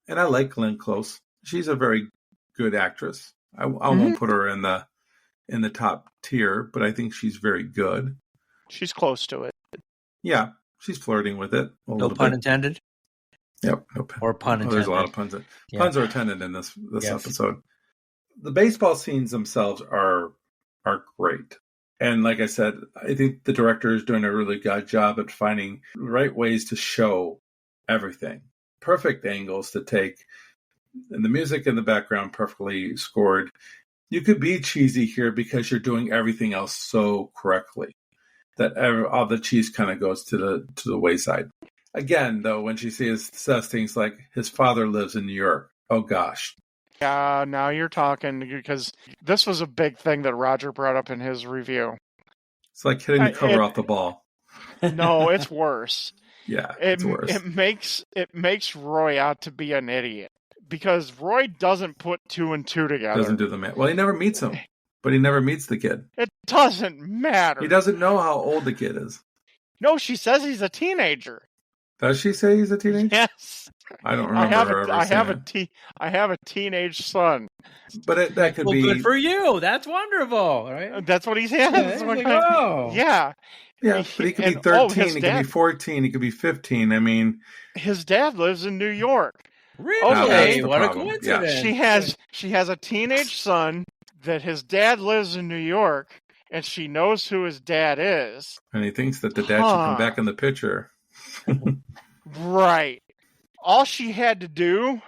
And I like Glenn Close. She's a very good actress. I won't put her in the top tier, but I think she's very good. She's close to it. Yeah, she's flirting with it. No pun intended. Yep, no pun. Or pun intended. There's a lot of puns. Yeah. Puns are intended in this episode. The baseball scenes themselves are great. And like I said, I think the director is doing a really good job at finding the right ways to show everything. Perfect angles to take. And the music in the background perfectly scored. You could be cheesy here because you're doing everything else so correctly that all the cheese kind of goes to the wayside. Again, though, when she says things like, his father lives in New York. Oh, gosh. Yeah, now you're talking, because this was a big thing that Roger brought up in his review. It's like hitting the cover off the ball. No, it's worse. Yeah, it's worse. It makes Roy out to be an idiot. Because Roy doesn't put 2 and 2 together. Doesn't do the math. Well, he never meets him. But he never meets the kid. It doesn't matter. He doesn't know how old the kid is. No, she says he's a teenager. Does she say he's a teenager? Yes. I don't remember her ever saying I have a teenage son. But that could Well, be good for you. That's wonderful, right? That's what he says. Yeah, it's like, oh. Yeah. Yeah, but he could be And, 13, his he dad- could be 14, he could be 15. I mean, His dad lives in New York. Really? that's the What a problem. Yeah. coincidence. She has a teenage son that his dad lives in New York, and she knows who his dad is. and he thinks that the dad should come back in the picture. Right. All she had to do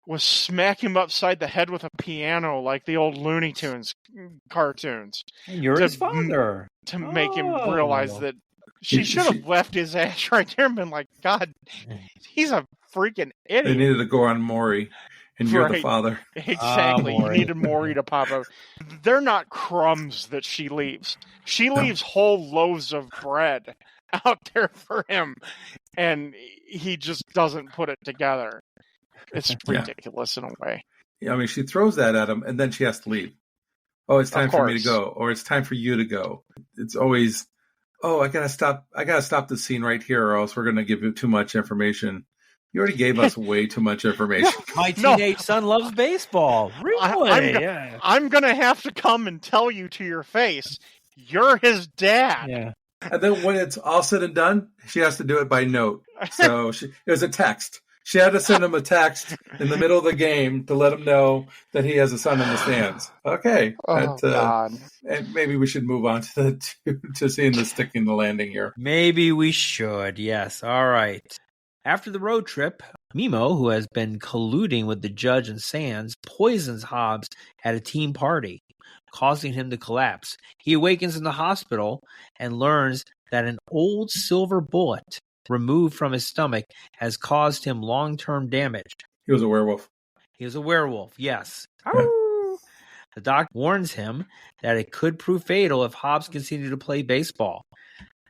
was smack him upside the head with a piano like the old Looney Tunes cartoons You're to- his father. to make him Oh. realize that she should have left his ass right there and been like, God, he's a freaking They idiot. needed to go on Maury, and you're the Right. father. Exactly. You Maury. needed Maury to pop up. They're not crumbs that she leaves. She leaves whole loaves of bread out there for him, and he just doesn't put it together. It's Yeah. ridiculous in a way. I mean, she throws that at him, and then she has to leave. Oh, it's time Of for me to course. go, or it's time for you to go. It's always, oh, I gotta stop the scene right here, or else we're gonna give you too much information. You already gave us way too much information. My No. teenage son loves baseball. Really? Yeah. I'm going to have to come and tell you to your face, you're his dad. Yeah. And then when it's all said and done, she has to do it by note. So it was a text. She had to send him a text in the middle of the game to let him know that he has a son in the stands. Okay. Oh, God. And maybe we should move on to seeing the sticking the landing here. Maybe we should. Yes. All right. After the road trip, Mimo, who has been colluding with the judge and Sands, poisons Hobbs at a team party, causing him to collapse. He awakens in the hospital and learns that an old silver bullet removed from his stomach has caused him long-term damage. He was a werewolf. He was a werewolf, yes. Yeah. The doctor warns him that it could prove fatal if Hobbs continued to play baseball.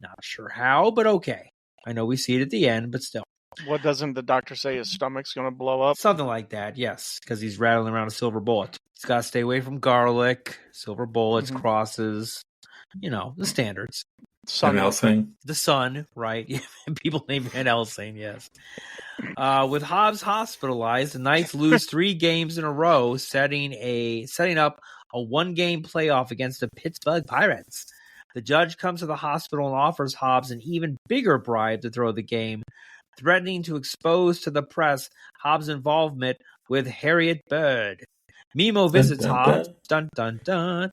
Not sure how, but okay. I know we see it at the end, but still. What doesn't the doctor say his stomach's going to blow up? Something like that, yes, because he's rattling around a silver bullet. He's got to stay away from garlic, silver bullets, Mhm. crosses, the standards. Van Helsing. The sun, right? People named Van Helsing, yes. With Hobbs hospitalized, the Knights lose 3 games in a row, setting up a 1-game playoff against the Pittsburgh Pirates. The judge comes to the hospital and offers Hobbs an even bigger bribe to throw the game, threatening to expose to the press Hobbs' involvement with Harriet Bird. Mimo visits dun, Hobbs. Dun, dun, dun.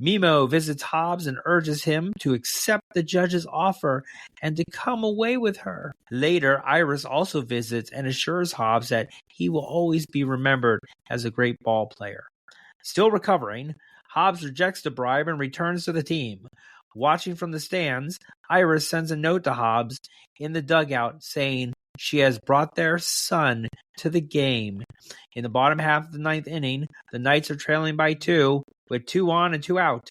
Mimo visits Hobbs and urges him to accept the judge's offer and to come away with her. Later, Iris also visits and assures Hobbs that he will always be remembered as a great ball player. Still recovering, Hobbs rejects the bribe and returns to the team. Watching from the stands, Iris sends a note to Hobbs in the dugout saying she has brought their son to the game. In the bottom half of the 9th inning, the Knights are trailing by 2 with 2 on and 2 out.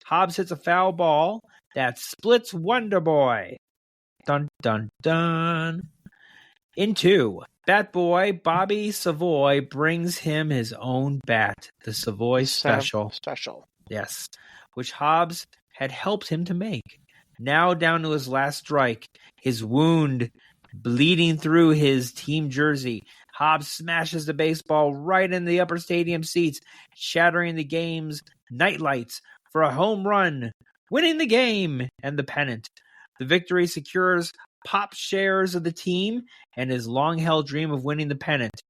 Hobbs hits a foul ball that splits Wonder Boy. Dun, dun, dun. In 2, Bat Boy Bobby Savoy brings him his own bat, the Savoy Special. Yes, which Hobbs had helped him to make. Now down to his last strike, his wound bleeding through his team jersey. Hobbs smashes the baseball right in the upper stadium seats, shattering the game's nightlights for a home run, winning the game and the pennant. The victory secures Pop's shares of the team and his long-held dream of winning the pennant.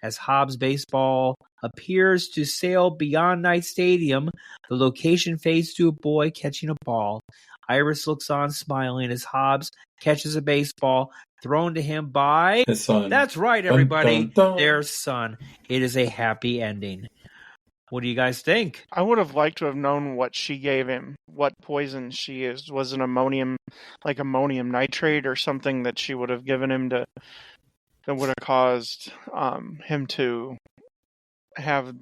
As Hobbs baseball appears to sail beyond Knight Stadium, the location fades to a boy catching a ball. Iris looks on smiling as Hobbs catches a baseball thrown to him by His son. That's right, everybody. Dun, dun, dun. Their son. It is a happy ending. What do you guys think? I would have liked to have known what she gave him, what poison she used. Was it ammonium nitrate or something that she would have given him that would have caused him to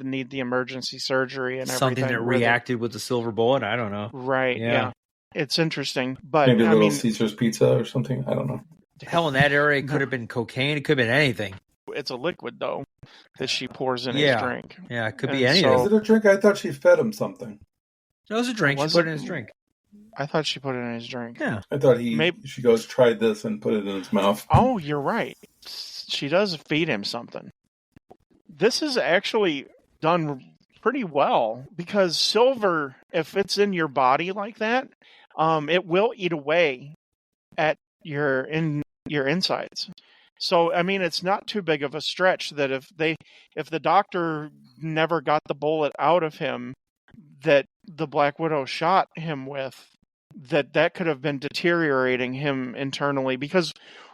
need the emergency surgery and Something everything. that reacted with the silver bullet? I don't know. Right, Yeah. yeah. It's interesting, but Maybe a I little mean, Caesar's pizza or something. I don't know. Hell, in that area, it could have been cocaine. It could have been anything. it's a liquid though that she pours in Yeah. his drink. Yeah, it could be And anything. so- Is it a drink? I thought she fed him something. It was a drink. She Was put it? it in his drink. I thought she put it in his drink. Yeah. I thought Maybe- she goes, tried this and put it in his mouth. Oh, you're right. does feed him something. This is actually done pretty well because silver, if it's in your body like that, it will eat away at your insides. So, I mean, it's not too big of a stretch that if the doctor never got the bullet out of him that the Black Widow shot him with, that could have been deteriorating him internally, because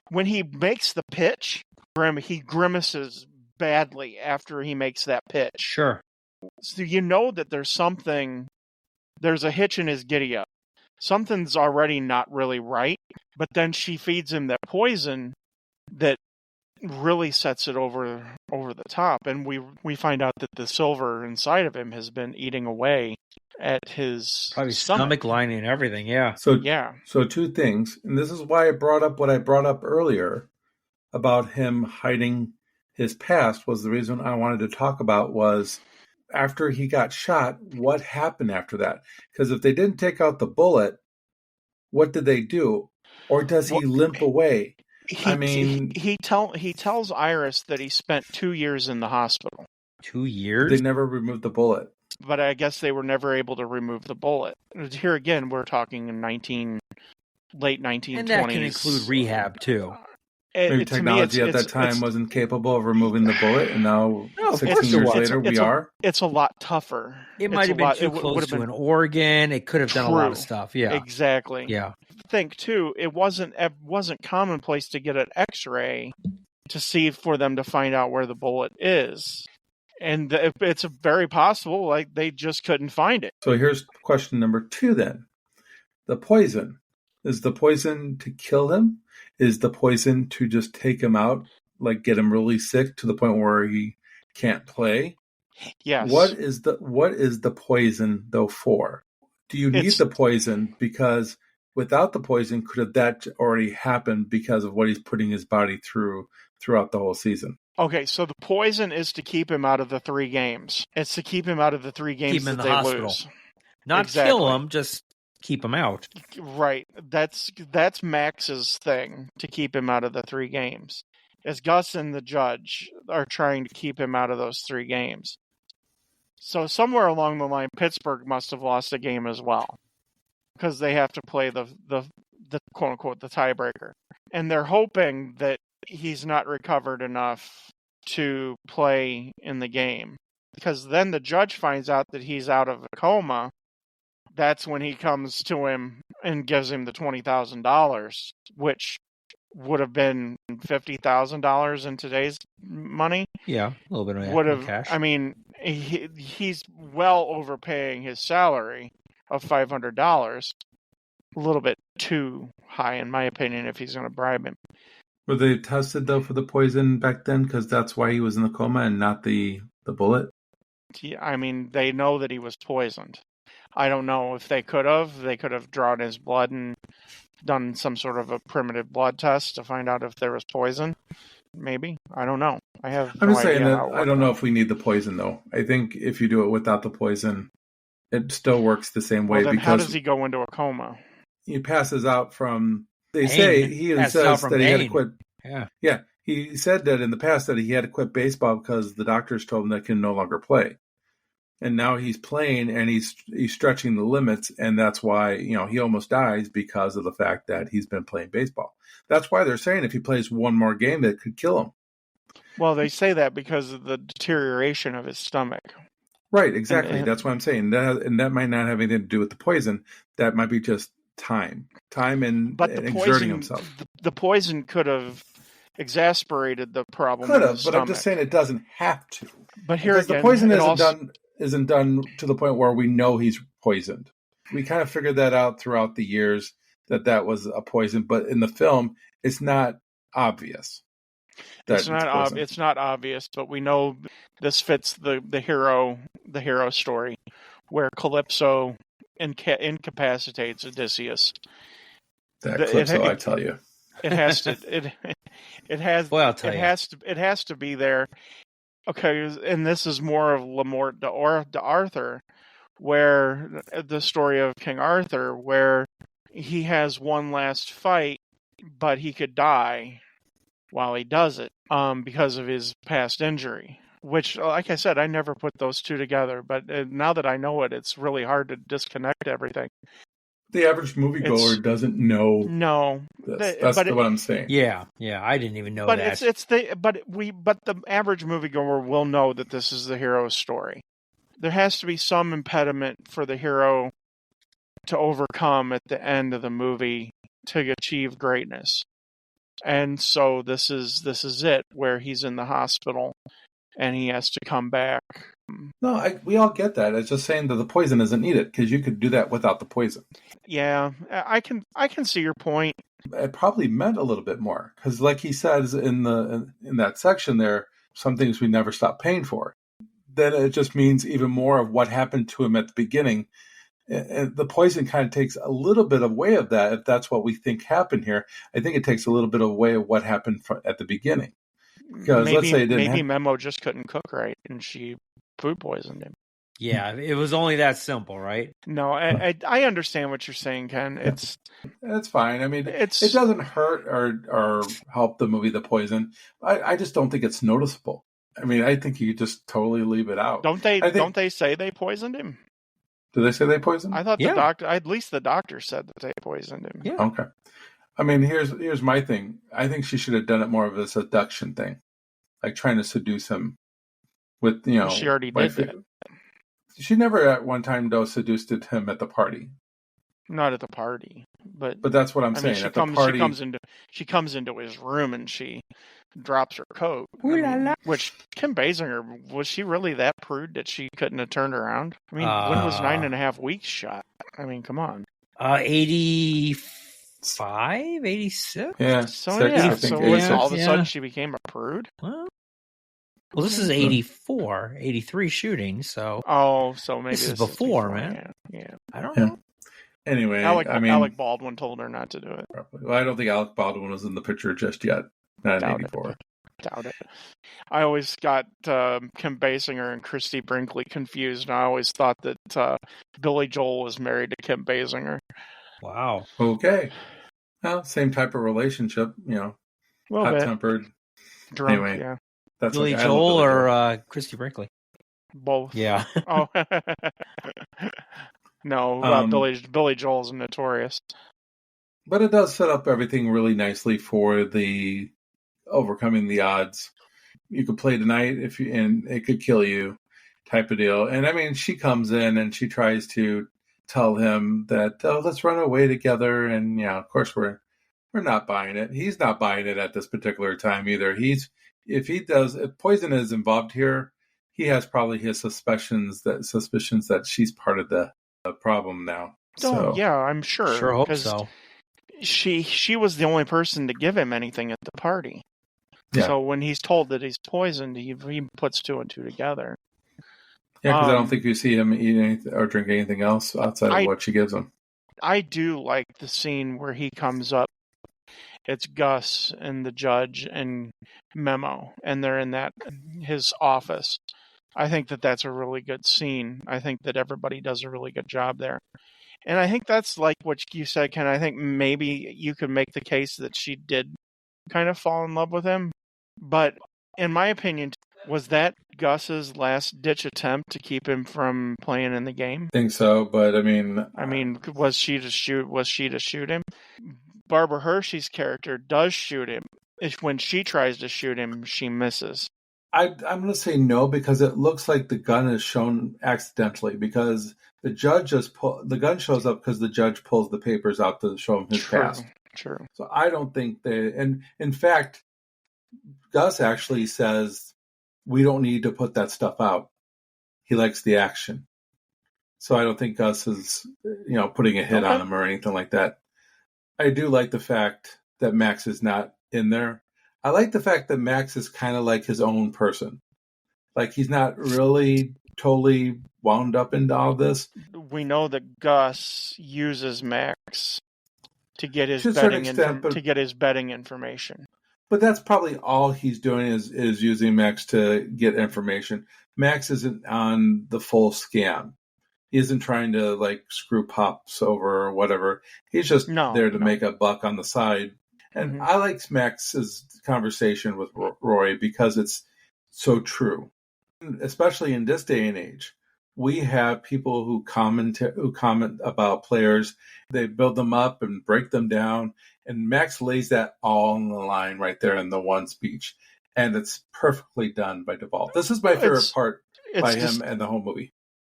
when he makes the pitch, he grimaces badly after he makes that pitch. Sure. So you know that there's a hitch in his giddy up. Something's already not really right, but then she feeds him that poison that really sets it over the top, and we find out that the silver inside of him has been eating away at his Probably stomach lining and everything, yeah. So two things, and this is why I brought up what I brought up earlier about him hiding his past. Was the reason I wanted to talk about was after he got shot, what happened after that? Because if they didn't take out the bullet, what did they do? Or does he limp away? He tells Iris that he spent 2 years in the hospital. 2 years? They never removed the bullet. But I guess they were never able to remove the bullet. Here again, we're talking late 1920s. And that can include rehab, too. Maybe technology at that time wasn't capable of removing the bullet, and now 16 years later we are. It's a lot tougher. It might have been too close to an organ. It could have done a lot of stuff. Yeah, exactly. Yeah. Think too, it wasn't commonplace to get an X-ray to see for them to find out where the bullet is, and it's very possible like they just couldn't find it. So here's question number 2 then: the poison, is the poison to kill him? Is the poison to just take him out, like get him really sick to the point where he can't play? Yes. What is the poison though for? Do you need the poison? Because without the poison, could have that already happened because of what he's putting his body throughout the whole season? Okay, so the poison is to keep him out of the 3 games. It's to keep him out of the 3 games that they lose. Not kill him, just keep him out. Right. That's Max's thing, to keep him out of the 3 games. As Gus and the judge are trying to keep him out of those 3 games. So somewhere along the line, Pittsburgh must have lost a game as well, because they have to play the quote unquote the tiebreaker, and they're hoping that he's not recovered enough to play in the game, because then the judge finds out that he's out of a coma. That's when he comes to him and gives him the $20,000, which would have been $50,000 in today's money. Yeah, a little bit of cash. I mean, he's well overpaying his salary of $500. A little bit too high, in my opinion, if he's going to bribe him. Were they tested though for the poison back then? Because that's why he was in the coma and not the bullet. Yeah, I mean, they know that he was poisoned. I don't know if they could have. They could have drawn his blood and done some sort of a primitive blood test to find out if there was poison. Maybe. I don't know. I'm just saying that I don't know if we need the poison, though. I think if you do it without the poison, it still works the same way. Well, then because how does he go into a coma? He passes out from... They say he says that he had to quit... Yeah. He said that in the past that he had to quit baseball because the doctors told him that he can no longer play. And now he's playing and he's stretching the limits, and that's why he almost dies, because of the fact that he's been playing baseball. That's why they're saying if he plays one more game, it could kill him. Well, they say that because of the deterioration of his stomach. Right, exactly. That's what I'm saying. That might not have anything to do with the poison. That might be just time and exerting himself. The poison could have exasperated the problem. Could have, but I'm just saying it doesn't have to. But here again, the poison isn't done to the point where we know he's poisoned. We kind of figured that out throughout the years that was a poison, but in the film, it's not obvious. It's not obvious, but we know this fits the hero story, where Calypso incapacitates Odysseus. Calypso, I tell you, it has to. It has. Well, I'll tell you. It has to be there. Okay, and this is more of Le Morte d'Arthur, where the story of King Arthur, where he has one last fight, but he could die while he does it, because of his past injury. Which, like I said, I never put those two together. But now that I know it, it's really hard to disconnect everything. The average moviegoer doesn't know No, this. That's what I'm saying. Yeah, I didn't even know but that. but the average moviegoer will know that this is the hero's story. There has to be some impediment for the hero to overcome at the end of the movie to achieve greatness. And so this is it, where he's in the hospital and he has to come back. No, we all get that. It's just saying that the poison isn't needed, because you could do that without the poison. Yeah, I can see your point. It probably meant a little bit more, because like he says in that section there, some things we never stop paying for. Then it just means even more of what happened to him at the beginning. And the poison kind of takes a little bit away of that, if that's what we think happened here. I think it takes a little bit away of what happened at the beginning. Because let's say maybe Memo just couldn't cook right, and she food poisoned him. Yeah, it was only that simple, right? No, I understand what you're saying, Ken. It's fine. I mean, it doesn't hurt or help the movie The Poison. I just don't think it's noticeable. I mean, I think you just totally leave it out. Don't they say they poisoned him? Do they say they poisoned? I thought the doctor, at least the doctor, said that they poisoned him. Yeah. Okay. I mean, here's my thing. I think she should have done it more of a seduction thing, like trying to seduce him with, She already did that. She never at one time though seduced him at the party. Not at the party, but that's what I'm saying. Mean, at the party, she comes into his room and she drops her coat. Which Kim Basinger, was she really that prude that she couldn't have turned around? I mean, when was 9.5 weeks shot? I mean, come on. 85, 86? Yeah. So all of a sudden she became a prude? Well, this is 84, 83 shooting, so... Oh, so maybe this is before, man. Yeah. I don't know. Anyway, Alec Baldwin told her not to do it. Well, I don't think Alec Baldwin was in the picture just yet. Not in 84. Doubt it. I always got Kim Basinger and Christy Brinkley confused, and I always thought that Billy Joel was married to Kim Basinger. Wow. Okay. Well, same type of relationship, hot-tempered. Drunk, anyway, yeah. That's Billy Joel or Christy Brinkley? Both. Yeah. Oh. No, Billy Joel's notorious. But it does set up everything really nicely for the overcoming the odds. You could play tonight and it could kill you type of deal. And I mean, she comes in and she tries to tell him that, let's run away together. And of course we're not buying it. He's not buying it at this particular time either. If Poison is involved here, he has probably his suspicions that she's part of the problem now. Oh, yeah, I'm sure. Sure hope so. She was the only person to give him anything at the party. Yeah. So when he's told that he's poisoned, he puts two and two together. Yeah, because I don't think you see him eat anything or drink anything else outside of what she gives him. I do like the scene where he comes up. It's Gus and the judge and Memo, and they're in his office. I think that's a really good scene. I think that everybody does a really good job there. And I think that's like what you said, Ken. I think maybe you could make the case that she did kind of fall in love with him. But in my opinion, was that Gus's last-ditch attempt to keep him from playing in the game? I think so, but I mean, was she to shoot him? Barbara Hershey's character does shoot him. When she tries to shoot him, she misses. I'm going to say no, because it looks like the gun is shown accidentally, because the gun shows up because the judge pulls the papers out to show him his past. True. So I don't think and in fact, Gus actually says, we don't need to put that stuff out. He likes the action. So I don't think Gus is, putting a hit on him or anything like that. I do like the fact that Max is not in there. I like the fact that Max is kind of like his own person. Like, he's not really totally wound up into all this. We know that Gus uses Max to get his betting information. But that's probably all he's doing is using Max to get information. Max isn't on the full scam. He isn't trying to screw Pops over or whatever. He's just there to make a buck on the side. And Mhm. I like Max's conversation with Roy because it's so true, especially in this day and age. We have people who comment about players. They build them up and break them down, and Max lays that all on the line right there in the one speech, and it's perfectly done by Duvall. This is my favorite part by him and the whole movie.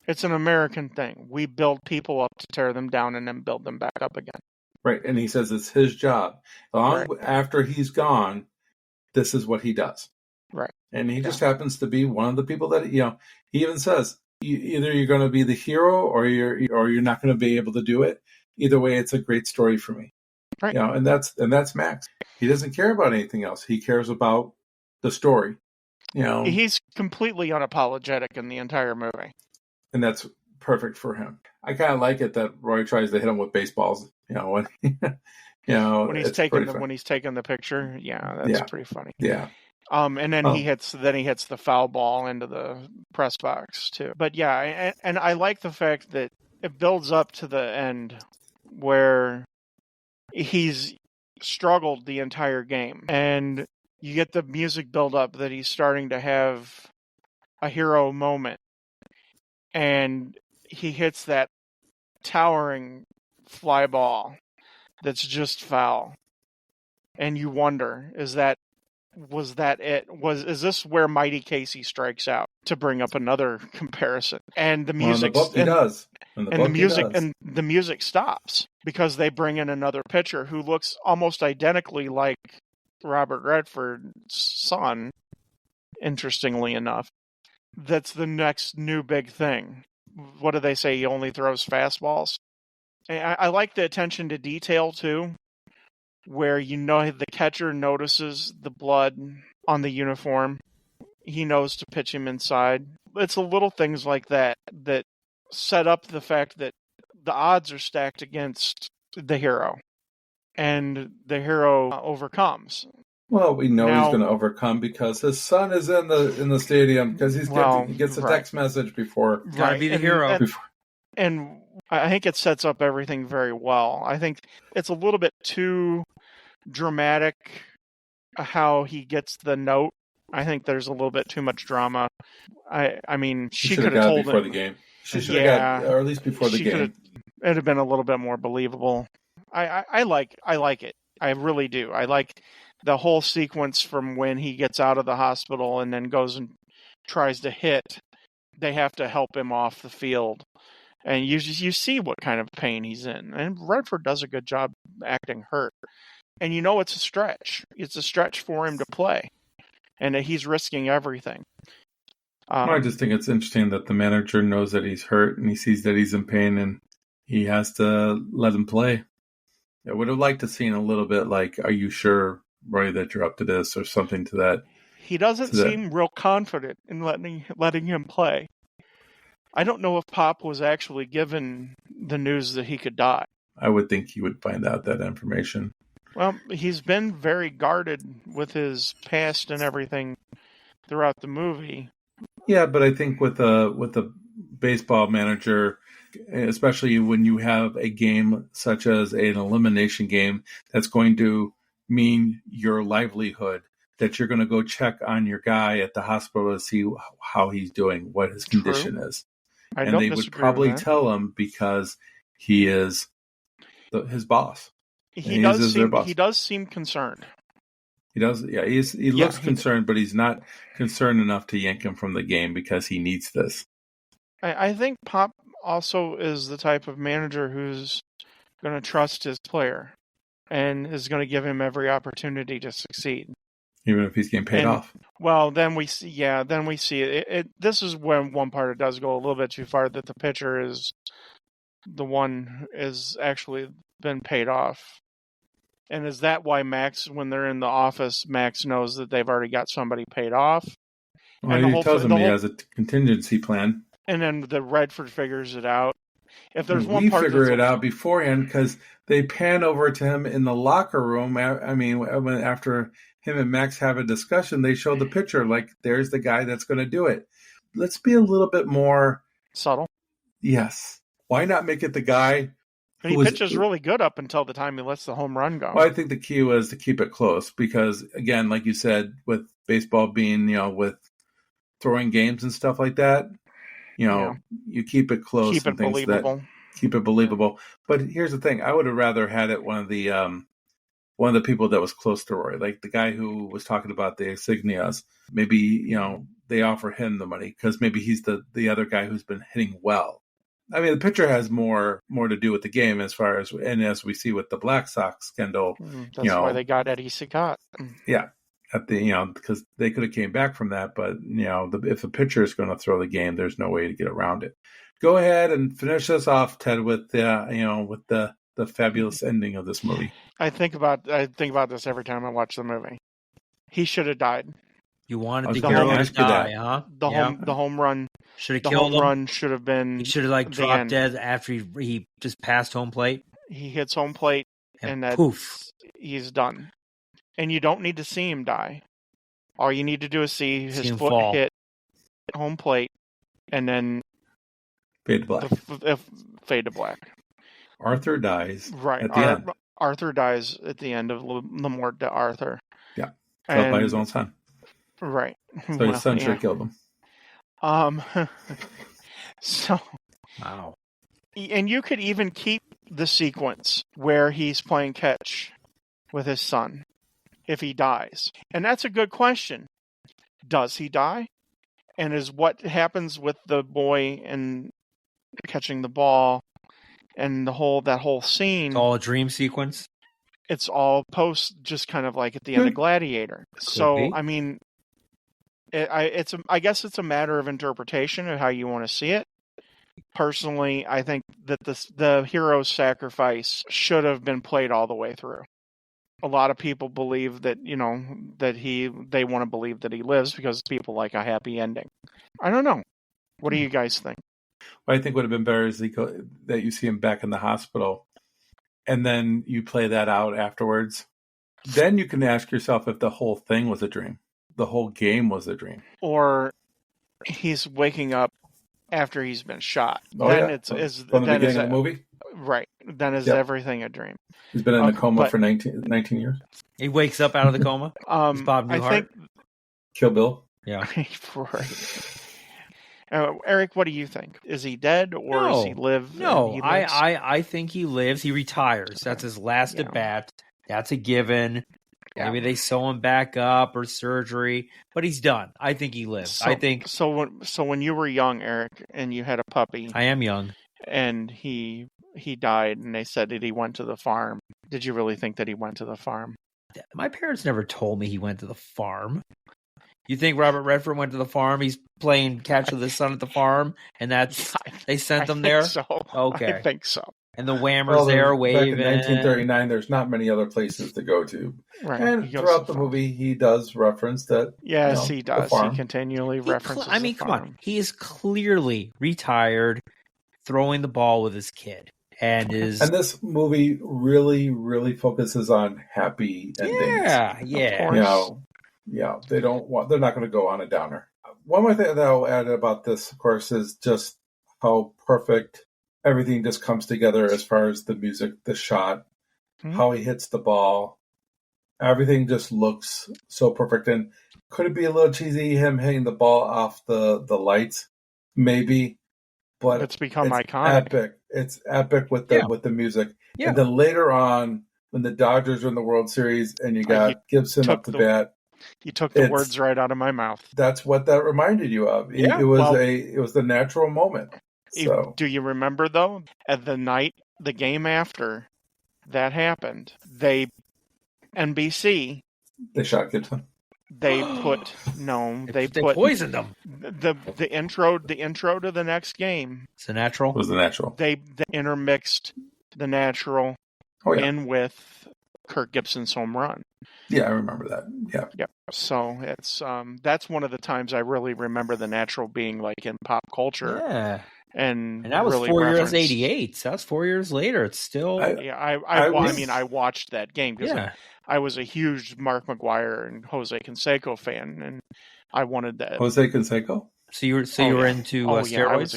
It's an American thing. We build people up to tear them down and then build them back up again. Right, and he says it's his job. Long after he's gone, this is what he does. Right. And he just happens to be one of the people that, he even says, either you're going to be the hero or you're not going to be able to do it. Either way, it's a great story for me. Right. And that's Max. He doesn't care about anything else. He cares about the story. He's completely unapologetic in the entire movie. And that's perfect for him. I kind of like it that Roy tries to hit him with baseballs, when when he's taking the picture. Yeah, that's pretty funny. Yeah. And then he hits the foul ball into the press box too. But yeah, and I like the fact that it builds up to the end where he's struggled the entire game, and you get the music build up that he's starting to have a hero moment, and he hits that towering fly ball that's just foul, and you wonder, is this where Mighty Casey strikes out, to bring up another comparison? And the music does. The music stops because they bring in another pitcher who looks almost identically like Robert Redford's son, interestingly enough. That's the next new big thing. What do they say? He only throws fastballs. And I like the attention to detail too, where the catcher notices the blood on the uniform. He knows to pitch him inside. It's the little things like that that set up the fact that the odds are stacked against the hero, and the hero overcomes. Well, we know he's going to overcome because his son is in the stadium, because he gets a text message before. Gotta be the hero. And I think it sets up everything very well. I think it's a little bit too dramatic how he gets the note. I think there's a little bit too much drama. I mean, she could have told him before the game. She should have got, or at least before the game. It'd have been a little bit more believable. I like it. I really do. I like the whole sequence from when he gets out of the hospital and then goes and tries to hit. They have to help him off the field, and you see what kind of pain he's in. And Redford does a good job acting hurt. And it's a stretch. It's a stretch for him to play, and he's risking everything. I just think it's interesting that the manager knows that he's hurt, and he sees that he's in pain, and he has to let him play. I would have liked to seen a little bit like, "Are you sure, Roy, that you're up to this?" or something to that. He doesn't seem real confident in letting him play. I don't know if Pop was actually given the news that he could die. I would think he would find out that information. Well, he's been very guarded with his past and everything throughout the movie. Yeah, but I think with a baseball manager, especially when you have a game such as an elimination game that's going to mean your livelihood, that you're going to go check on your guy at the hospital to see how he's doing, what his condition is. And they would probably tell him because he is his boss. He does seem concerned. He does, yeah. He looks concerned, but he's not concerned enough to yank him from the game because he needs this. I think Pop also is the type of manager who's going to trust his player and is going to give him every opportunity to succeed, even if he's getting paid off. Well, then we see it. This is when one part it does go a little bit too far, that the pitcher is the one is actually been paid off. And is that why Max, when they're in the office, Max knows that they've already got somebody paid off? Well, he tells him he has a contingency plan. And then the Redford figures it out. If there's we figure it out beforehand because they pan over to him in the locker room. I mean, after him and Max have a discussion, they show the picture like, there's the guy that's going to do it. Let's be a little bit more subtle. Yes. Why not make it the guy He pitches really good up until the time he lets the home run go. Well, I think the key was to keep it close because, again, like you said, with baseball being, with throwing games and stuff like that, you keep it close. Keep it believable. Keep it believable. But here's the thing: I would have rather had it one of the people that was close to Roy, like the guy who was talking about the insignias. Maybe they offer him the money because maybe he's the other guy who's been hitting well. I mean, the pitcher has more to do with the game as we see with the Black Sox scandal. That's why they got Eddie Sagat. Yeah. Because they could have came back from that, but if the pitcher is going to throw the game, there's no way to get around it. Go ahead and finish us off, Ted, with the fabulous ending of this movie. I think about this every time I watch the movie. He should have died. You wanted the hero to die, huh? The home run should have killed him. The home run should have been. He should have dropped dead after he just passed home plate. He hits home plate, and that poof, he's done. And you don't need to see him die. All you need to do is see his foot fall. hit home plate, and then fade to black. Fade to black. Arthur dies. Right. At the end. Arthur dies at the end of Le Morte d'Arthur. Yeah. Killed by his own son. Right. So his son should have killed him. So. Wow. And you could even keep the sequence where he's playing catch with his son if he dies. And that's a good question. Does he die? And is what happens with the boy and catching the ball and that whole scene. It's all a dream sequence. It's all post, just kind of like at the end of Gladiator. So, I mean, I guess it's a matter of interpretation of how you want to see it. Personally, I think that the hero's sacrifice should have been played all the way through. A lot of people believe that, they want to believe that he lives because people like a happy ending. I don't know. What do you guys think? What I think would have been better is that you see him back in the hospital and then you play that out afterwards. Then you can ask yourself if the whole thing was a dream. The whole game was a dream. Or he's waking up after he's been shot. Oh, then yeah. it's From the beginning of the movie? Right. Then is everything a dream? He's been in a coma for 19 years. He wakes up out of the coma. It's Bob Newhart. I think Kill Bill. Yeah. Right. Eric, what do you think? Is he dead or does he live? No, I think he lives. He retires. That's his last at bat. That's a given. Yeah. Maybe they sew him back up or surgery, but he's done. I think he lives. I think so. When you were young, Eric, and you had a puppy, I am young, and he died, and they said that he went to the farm. Did you really think that he went to the farm? My parents never told me he went to the farm. You think Robert Redford went to the farm? He's playing catch with his son at the farm, and they sent him there? So. Okay. I think so. And the Whammers there waving. Back in 1939, there's not many other places to go to. Right. And throughout the movie, he does reference that. Yes, he does. He continually references the farm. Come on. He is clearly retired, throwing the ball with his kid. And this movie really, really focuses on happy endings. Yeah. They're not going to go on a downer. One more thing that I'll add about this, of course, is just how perfect everything just comes together as far as the music, the shot, how he hits the ball. Everything just looks so perfect. And could it be a little cheesy, him hitting the ball off the lights? Maybe. But it's become iconic. Epic. It's epic with the music. Yeah. And then later on, when the Dodgers are in the World Series and you got Gibson up the bat. You took the words right out of my mouth. That's what that reminded you of. Yeah, it was the natural moment. So. Do you remember though? At the game after that happened, NBC shot Gibson. They poisoned him. The intro to the next game. It's the natural. It was the natural. They intermixed the natural in with Kirk Gibson's home run. Yeah, I remember that. Yeah. Yeah. So it's that's one of the times I really remember the natural being like in pop culture. Yeah. And that was really 4 years, 88. So that's 4 years later. It's still. I watched that game because I was a huge Mark McGwire and Jose Canseco fan, and I wanted that. Jose Canseco. So you were into steroids?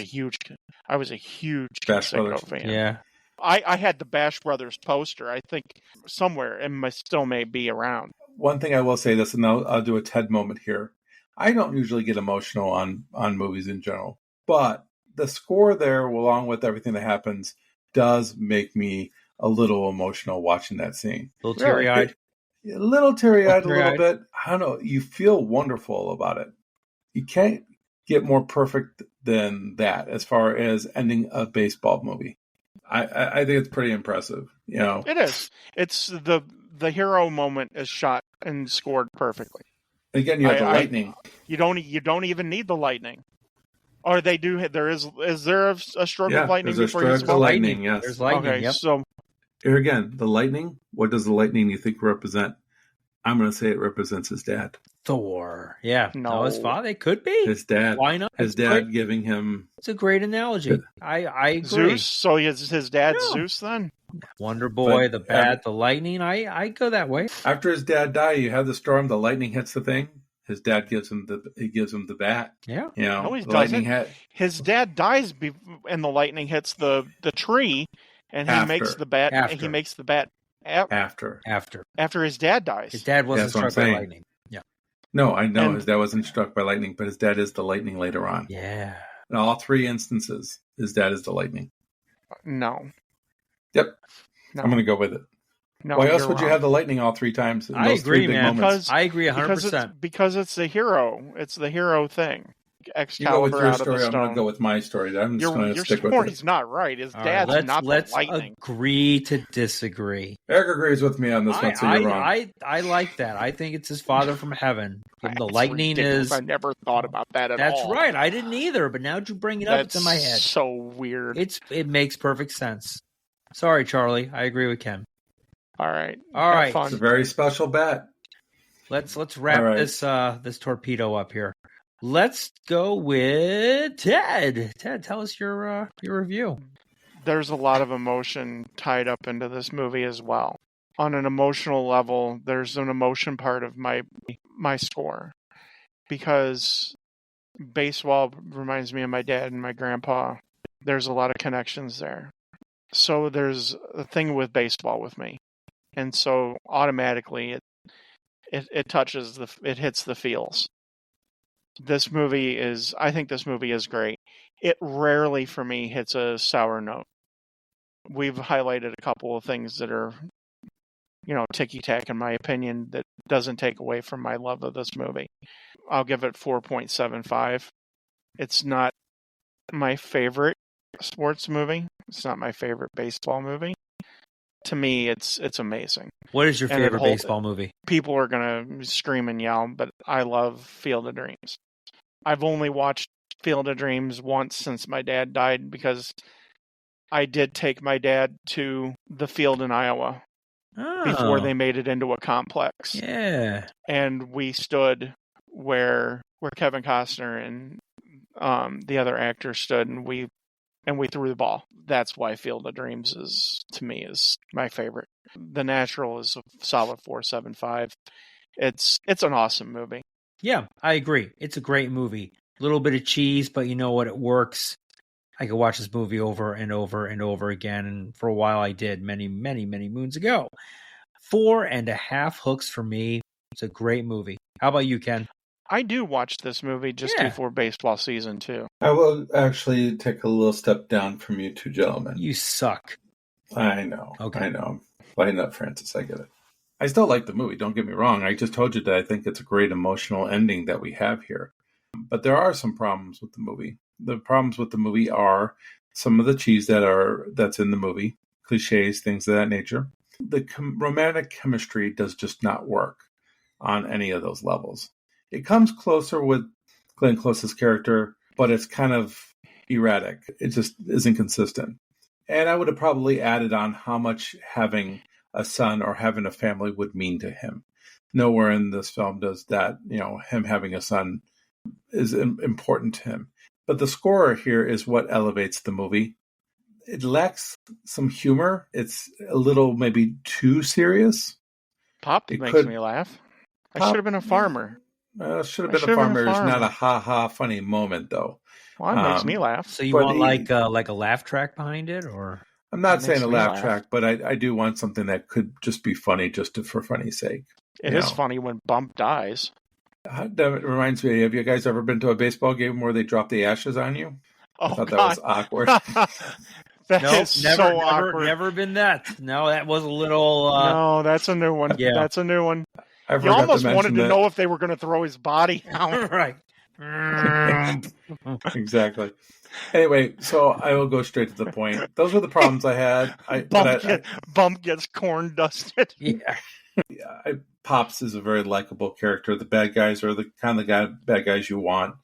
I was a huge Canseco fan. Yeah. I had the Bash Brothers poster. I think somewhere it still may be around. One thing I will say this, and I'll do a TED moment here. I don't usually get emotional on movies in general, but the score there, along with everything that happens, does make me a little emotional watching that scene. A little teary-eyed. A little teary-eyed, a little bit. I don't know. You feel wonderful about it. You can't get more perfect than that as far as ending a baseball movie. I think it's pretty impressive. You know, it is. It's the hero moment is shot and scored perfectly. Again, you have the lightning. You don't even need the lightning. Or they do. There is there a stroke of lightning there's before a you stroke of lightning? Yes. There's lightning. Okay, yep. so here again, the lightning. What does the lightning you think represent? I'm going to say it represents his dad. Thor. Yeah. No. His father. It could be. His dad. Why not? His dad giving him. It's a great analogy. I agree. Zeus. So his dad's Zeus then. Wonder Boy, the bat, the lightning. I go that way. After his dad died, you have the storm. The lightning hits the thing. His dad gives him the bat. Yeah. You know, no, he the lightning doesn't. His dad dies and the lightning hits the tree, and he makes the bat. After. He makes the bat after his dad dies. His dad wasn't struck by lightning. Yeah. No, I know his dad wasn't struck by lightning, but his dad is the lightning later on. Yeah. In all three instances, his dad is the lightning. No. Yep. No. I'm going to go with it. No, why else would you have the lightning all three times? I agree, man. Moments? I agree 100%. Because it's the hero. It's the hero thing. Excalibur, you go with your out story. of the stone. I'm going to go with my story. I'm just going to stick with it. Your story's not right. His dad's not the lightning. Let's agree to disagree. Eric agrees with me on this one, so you're wrong. I like that. I think it's his father from heaven. The lightning ridiculous. is... I never thought about that at all. That's right. I didn't either, but now that you bring it up, it's in my head. So weird. It makes perfect sense. Sorry, Charlie. I agree with Ken. All right. It's a very special bat. Let's wrap this torpedo up here. Let's go with Ted. Ted, tell us your review. There's a lot of emotion tied up into this movie as well. On an emotional level, there's an emotion part of my score because baseball reminds me of my dad and my grandpa. There's a lot of connections there. So there's a thing with baseball with me. And so automatically it touches it hits the feels. I think this movie is great. It rarely for me hits a sour note. We've highlighted a couple of things that are, ticky-tack in my opinion that doesn't take away from my love of this movie. I'll give it 4.75. It's not my favorite sports movie. It's not my favorite baseball movie. To me, it's amazing. What is your favorite baseball movie? People are going to scream and yell, but I love Field of Dreams. I've only watched Field of Dreams once since my dad died because I did take my dad to the field in Iowa before they made it into a complex. Yeah. And we stood where Kevin Costner and the other actor stood, and we threw the ball. That's why Field of Dreams is my favorite. The Natural is a solid 4.75. It's an awesome movie. Yeah, I agree. It's a great movie. A little bit of cheese, but you know what? It works. I could watch this movie over and over and over again, and for a while I did many, many, many moons ago. 4.5 hooks for me. It's a great movie. How about you, Ken? I do watch this movie just before baseball season, too. I will actually take a little step down from you two gentlemen. You suck. I know. Okay. I know. Lighten up, Francis. I get it. I still like the movie. Don't get me wrong. I just told you that I think it's a great emotional ending that we have here. But there are some problems with the movie. The problems with the movie are some of the cheese that's in the movie, cliches, things of that nature. The romantic chemistry does just not work on any of those levels. It comes closer with Glenn Close's character, but it's kind of erratic. It just isn't consistent. And I would have probably added on how much having a son or having a family would mean to him. Nowhere in this film does that, him having a son is important to him. But the score here is what elevates the movie. It lacks some humor. It's a little maybe too serious. Pop makes me laugh. I should have been a farmer. Should have been a farmer. It's not a ha-ha funny moment, though. Well, it makes me laugh. So you want like a laugh track behind it, or? I'm not It saying makes a me laugh laugh. track, but I do want something that could just be funny, for funny's sake. It You is know. funny when Bump dies. That reminds me, have you guys ever been to a baseball game where they drop the ashes on you? I Oh thought that God, was awkward. that Nope, is never, so never, awkward. never been that. No, that was a little. No, that's a new one. Yeah. That's a new one. I You forgot almost to wanted mention to that. know if they were going to throw his body out. Right. Exactly. Anyway, so I will go straight to the point. Those were the problems I had. Bump gets corn dusted. Yeah. Pops is a very likable character. The bad guys are the kind of bad guys you want.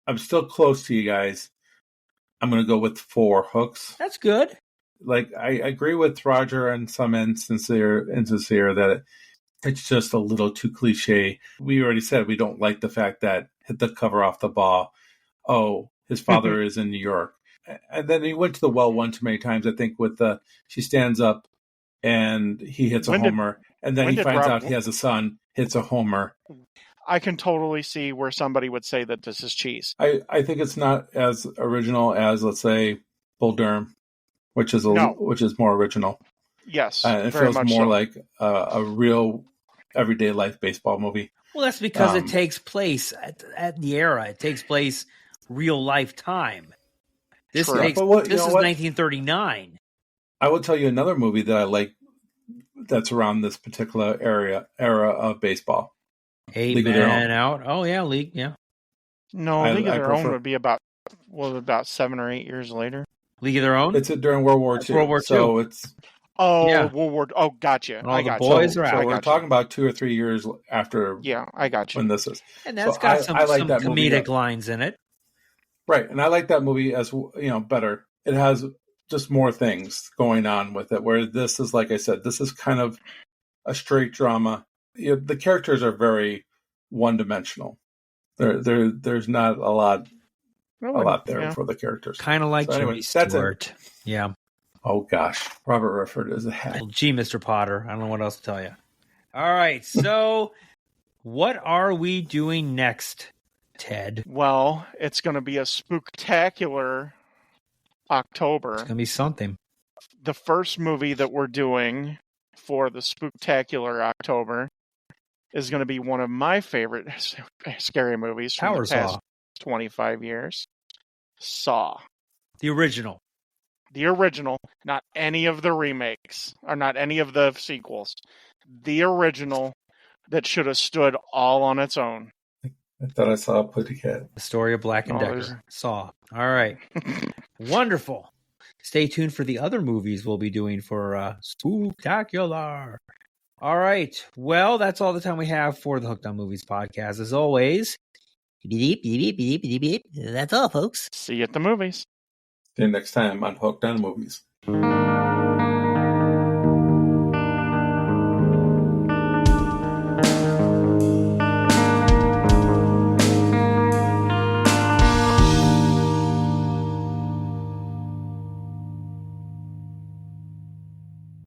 I'm still close to you guys. I'm going to go with 4 hooks. That's good. Like, I agree with Roger in some instances here that it's just a little too cliche. We already said we don't like the fact that hit the cover off the ball. Oh, his father is in New York. And then he went to the well one too many times, I think, with she stands up and he hits a homer. And then he finds out he has a son, hits a homer. I can totally see where somebody would say that this is cheese. I think it's not as original as, let's say, Bull Durham, which is more original. Yes, it very feels much more so. like a real everyday life baseball movie. Well, that's because it takes place at the era. It takes place real life time. This True. is 1939. I will tell you another movie that I like that's around this particular era of baseball. League of Their Own. Out. Oh yeah, League. Yeah. No, League of Their Own would be about 7 or 8 years later. League of Their Own. It's during World War II. World War II. So it's World War. Oh, gotcha. And all I the got boys you. are out. So we're talking about 2 or 3 years after. Yeah, I got you. When this is, and that's got some comedic lines in it. Right, and I like that movie as better. It has just more things going on with it. Where this is, like I said, this is kind of a straight drama. The characters are very one-dimensional. There's not a lot there for the characters. Kind of like Jimmy Stewart. Yeah. Oh gosh, Robert Redford is a hack. Well, gee, Mr. Potter, I don't know what else to tell you. All right, so what are we doing next, Ted? Well, it's going to be a spooktacular October. It's going to be something. The first movie that we're doing for the spooktacular October is going to be one of my favorite scary movies from the past 25 years. Saw. The original. The original, not any of the remakes, or not any of the sequels. The original that should have stood all on its own. I thought I saw a Pussycat. The Story of Black and Decker. Saw. All right. Wonderful. Stay tuned for the other movies we'll be doing for Spooktacular. All right. Well, that's all the time we have for the Hooked on Movies podcast. As always, that's all, folks. See you at the movies. See you next time on Hooked on Movies.